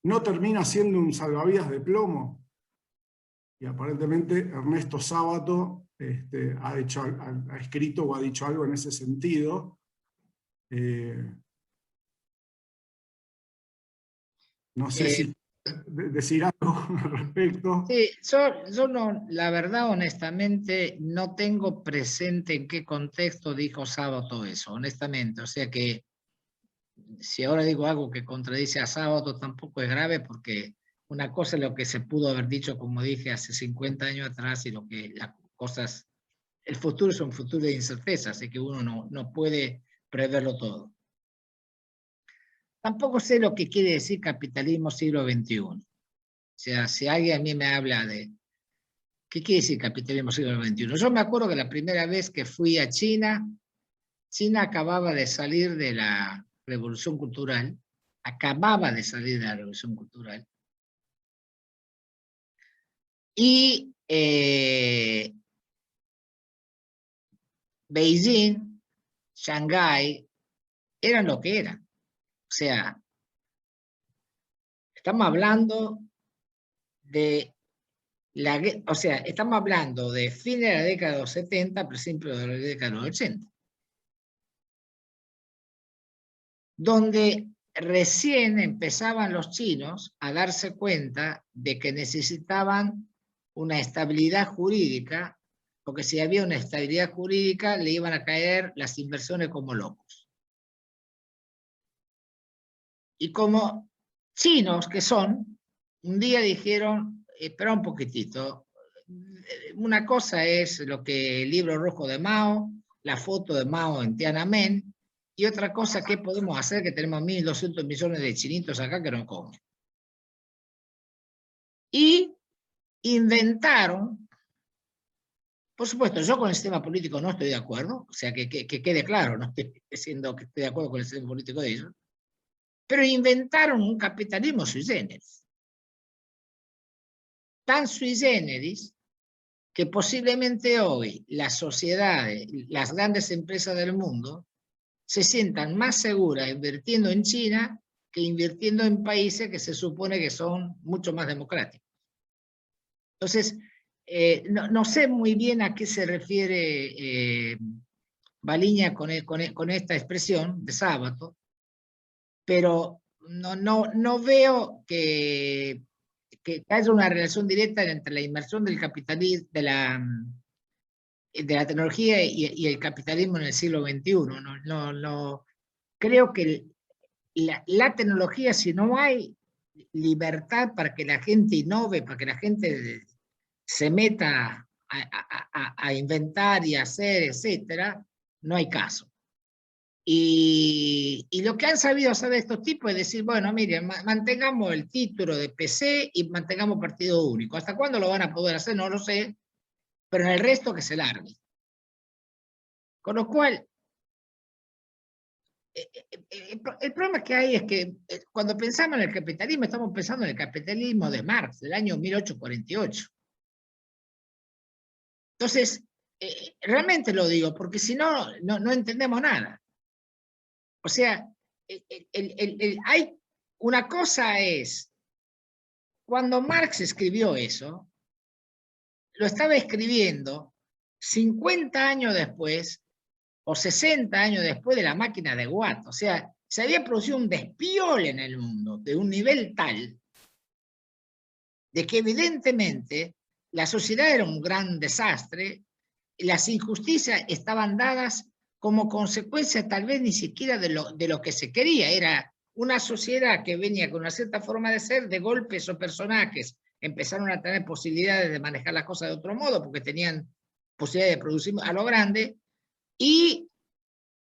no termina siendo un salvavidas de plomo. Y aparentemente Ernesto Sábato ha escrito o ha dicho algo en ese sentido. No sé si decir algo al respecto. Sí, yo no, la verdad, honestamente, no tengo presente en qué contexto dijo Sábato eso, honestamente. O sea que si ahora digo algo que contradice a Sábato, tampoco es grave, porque una cosa es lo que se pudo haber dicho, como dije, hace 50 años atrás, y lo que las cosas, el futuro es un futuro de incerteza, así que uno no puede preverlo todo. Tampoco sé lo que quiere decir capitalismo siglo XXI. O sea, si alguien a mí me habla de ¿qué quiere decir capitalismo siglo XXI? Yo me acuerdo que la primera vez que fui a China, China acababa de salir de la Revolución Cultural, y Beijing, Shanghái, eran lo que eran. O sea, estamos hablando de estamos hablando de fines de la década de los 70, principios de la década de los 80. Donde recién empezaban los chinos a darse cuenta de que necesitaban una estabilidad jurídica, porque si había una estabilidad jurídica le iban a caer las inversiones como locos. Y como chinos que son, un día dijeron, espera un poquitito, una cosa es lo que el libro rojo de Mao, la foto de Mao en Tiananmen, y otra cosa, ¿qué podemos hacer? Que tenemos 1.200 millones de chinitos acá que no comen. Y inventaron, por supuesto, yo con el sistema político no estoy de acuerdo, o sea, que quede claro, no estoy diciendo que estoy de acuerdo con el sistema político de ellos, pero inventaron un capitalismo sui generis. Tan sui generis que posiblemente hoy las sociedades, las grandes empresas del mundo, se sientan más seguras invirtiendo en China que invirtiendo en países que se supone que son mucho más democráticos. Entonces, no sé muy bien a qué se refiere Baliña con esta expresión de sábado, pero no veo que haya una relación directa entre la inversión del capitalismo, de la tecnología y el capitalismo en el siglo XXI. No, creo que la tecnología, si no hay libertad para que la gente innove, para que la gente se meta a inventar y hacer, etcétera, no hay caso. Y lo que han sabido hacer estos tipos es decir, bueno, miren, mantengamos el título de PC y mantengamos partido único. ¿Hasta cuándo lo van a poder hacer? No lo sé, pero en el resto que se largue. Con lo cual, el problema que hay es que cuando pensamos en el capitalismo, estamos pensando en el capitalismo de Marx, del año 1848. Entonces, realmente lo digo, porque si no, no entendemos nada. O sea, hay una cosa es, cuando Marx escribió eso, lo estaba escribiendo 50 años después o 60 años después de la máquina de Watt. O sea, se había producido un despiole en el mundo de un nivel tal de que evidentemente la sociedad era un gran desastre, las injusticias estaban dadas como consecuencia tal vez ni siquiera de lo que se quería. Era una sociedad que venía con una cierta forma de ser, de golpe esos personajes empezaron a tener posibilidades de manejar las cosas de otro modo, porque tenían posibilidad de producir a lo grande, y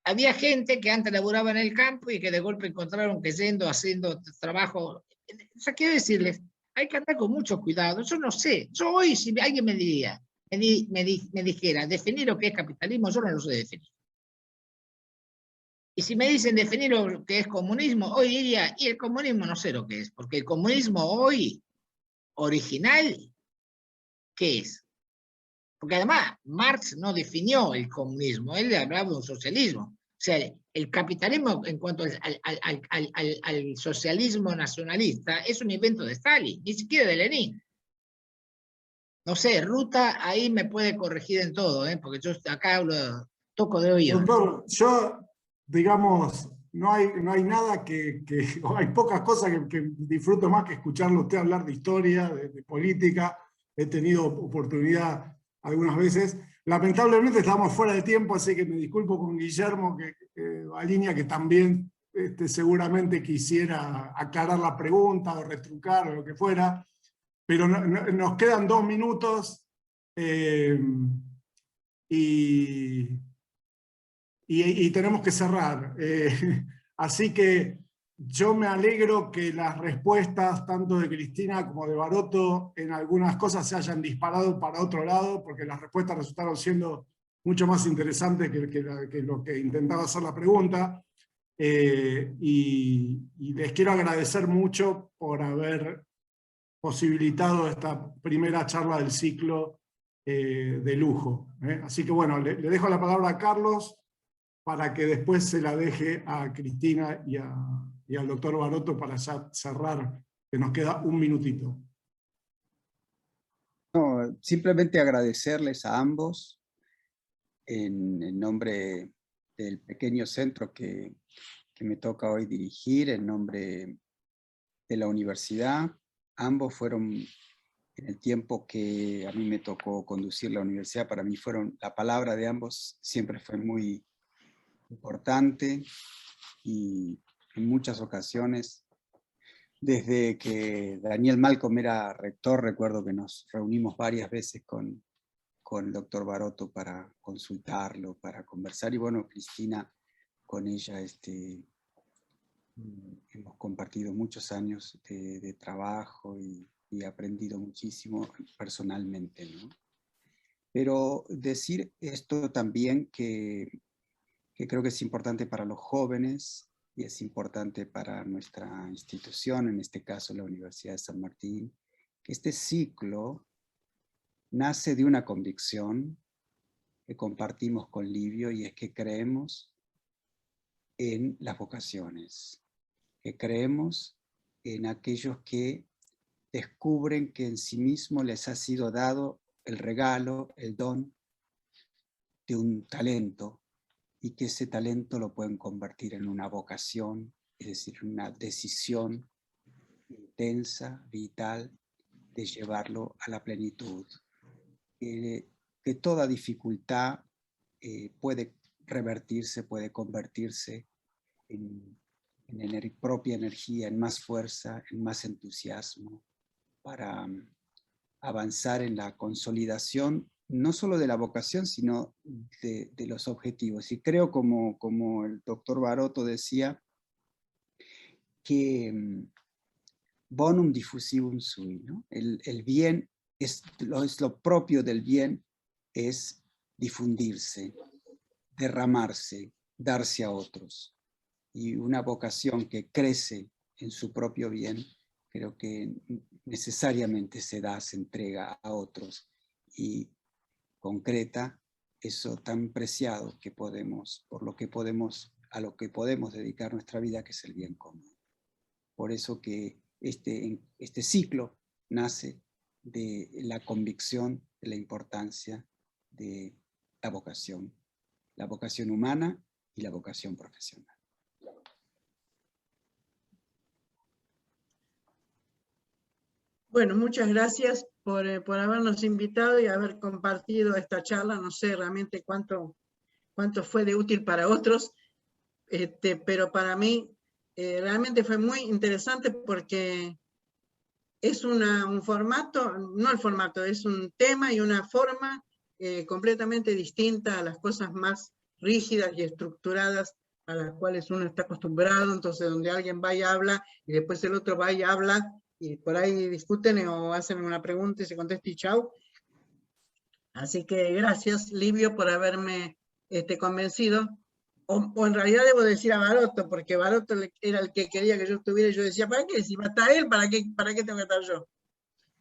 había gente que antes laburaba en el campo y que de golpe encontraron que haciendo trabajo. O sea, quiero decirles, hay que andar con mucho cuidado. Yo no sé, yo hoy si alguien me diría, me dijera, definir lo que es capitalismo, yo no lo sé definir. Y si me dicen definir lo que es comunismo, hoy diría, y el comunismo no sé lo que es, porque el comunismo hoy, original, ¿qué es? Porque además Marx no definió el comunismo, él hablaba de un socialismo. O sea, el capitalismo en cuanto al socialismo nacionalista es un invento de Stalin, ni siquiera de Lenin. No sé, Ruta ahí me puede corregir en todo, porque yo acá toco de oído. Doctor, yo, digamos, no hay nada o hay pocas cosas que disfruto más que escucharlo usted hablar de historia, de política. He tenido oportunidad algunas veces. Lamentablemente estamos fuera de tiempo, así que me disculpo con Guillermo Baliña, que también seguramente quisiera aclarar la pregunta o retrucar o lo que fuera, pero nos quedan 2 minutos y tenemos que cerrar. Así que yo me alegro que las respuestas tanto de Cristina como de Baroto en algunas cosas se hayan disparado para otro lado, porque las respuestas resultaron siendo mucho más interesantes que lo que intentaba hacer la pregunta. Y les quiero agradecer mucho por haber posibilitado esta primera charla del ciclo de lujo. Así que bueno, le dejo la palabra a Carlos para que después se la deje a Cristina y al doctor Baroto para ya cerrar, que nos queda un minutito. No, simplemente agradecerles a ambos en nombre del pequeño centro que que me toca hoy dirigir en nombre de la universidad. Ambos fueron, en el tiempo que a mí me tocó conducir la universidad, para mí la palabra de ambos siempre fue muy importante, y en muchas ocasiones, desde que Daniel Malcolm era rector, recuerdo que nos reunimos varias veces con el doctor Barotto para consultarlo, para conversar, y bueno, Cristina, con ella hemos compartido muchos años de trabajo y aprendido muchísimo personalmente, ¿no? Pero decir esto también que creo que es importante para los jóvenes y es importante para nuestra institución, en este caso la Universidad de San Martín, que este ciclo nace de una convicción que compartimos con Livio, y es que creemos en las vocaciones, que creemos en aquellos que descubren que en sí mismo les ha sido dado el regalo, el don de un talento, y que ese talento lo pueden convertir en una vocación, es decir, una decisión intensa, vital, de llevarlo a la plenitud. Que toda dificultad puede revertirse, puede convertirse en propia energía, en más fuerza, en más entusiasmo, para avanzar en la consolidación, no solo de la vocación, sino de los objetivos. Y creo, como el doctor Barotto decía, que bonum diffusivum sui, ¿no? El bien es lo propio del bien, es difundirse, derramarse, darse a otros. Y una vocación que crece en su propio bien, creo que necesariamente se entrega a otros y concreta eso tan preciado que podemos, a lo que podemos dedicar nuestra vida, que es el bien común. Por eso que este ciclo nace de la convicción de la importancia de la vocación humana y la vocación profesional. Bueno, muchas gracias por habernos invitado y haber compartido esta charla. No sé realmente cuánto fue de útil para otros, pero para mí realmente fue muy interesante, porque es un formato, no el formato, es un tema y una forma completamente distinta a las cosas más rígidas y estructuradas a las cuales uno está acostumbrado. Entonces, donde alguien va y habla, y después el otro va y habla, y por ahí discuten o hacen una pregunta y se contesta y chau. Así que gracias, Livio, por haberme convencido. O en realidad debo decir a Barotto, porque Barotto era el que quería que yo estuviera, y yo decía, ¿para qué? Si va a estar él, ¿para qué tengo que estar yo?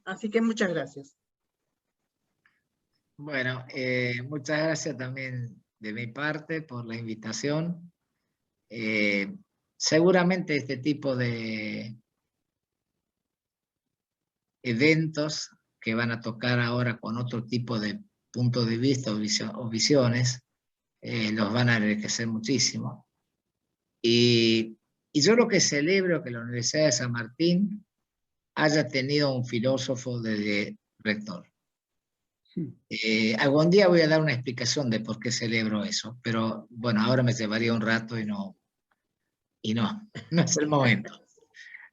Así que muchas gracias. Bueno, muchas gracias también de mi parte por la invitación. Seguramente este tipo de eventos que van a tocar ahora con otro tipo de puntos de vista o visiones, los van a enriquecer muchísimo. Y yo lo que celebro que la Universidad de San Martín haya tenido un filósofo de rector. Algún día voy a dar una explicación de por qué celebro eso, pero bueno, ahora me llevaría un rato y no es el momento.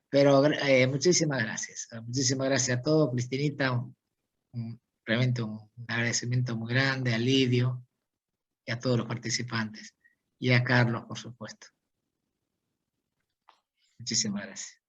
Pero muchísimas gracias. Muchísimas gracias a todos. Cristinita, realmente un agradecimiento muy grande, a Lidio y a todos los participantes. Y a Carlos, por supuesto. Muchísimas gracias.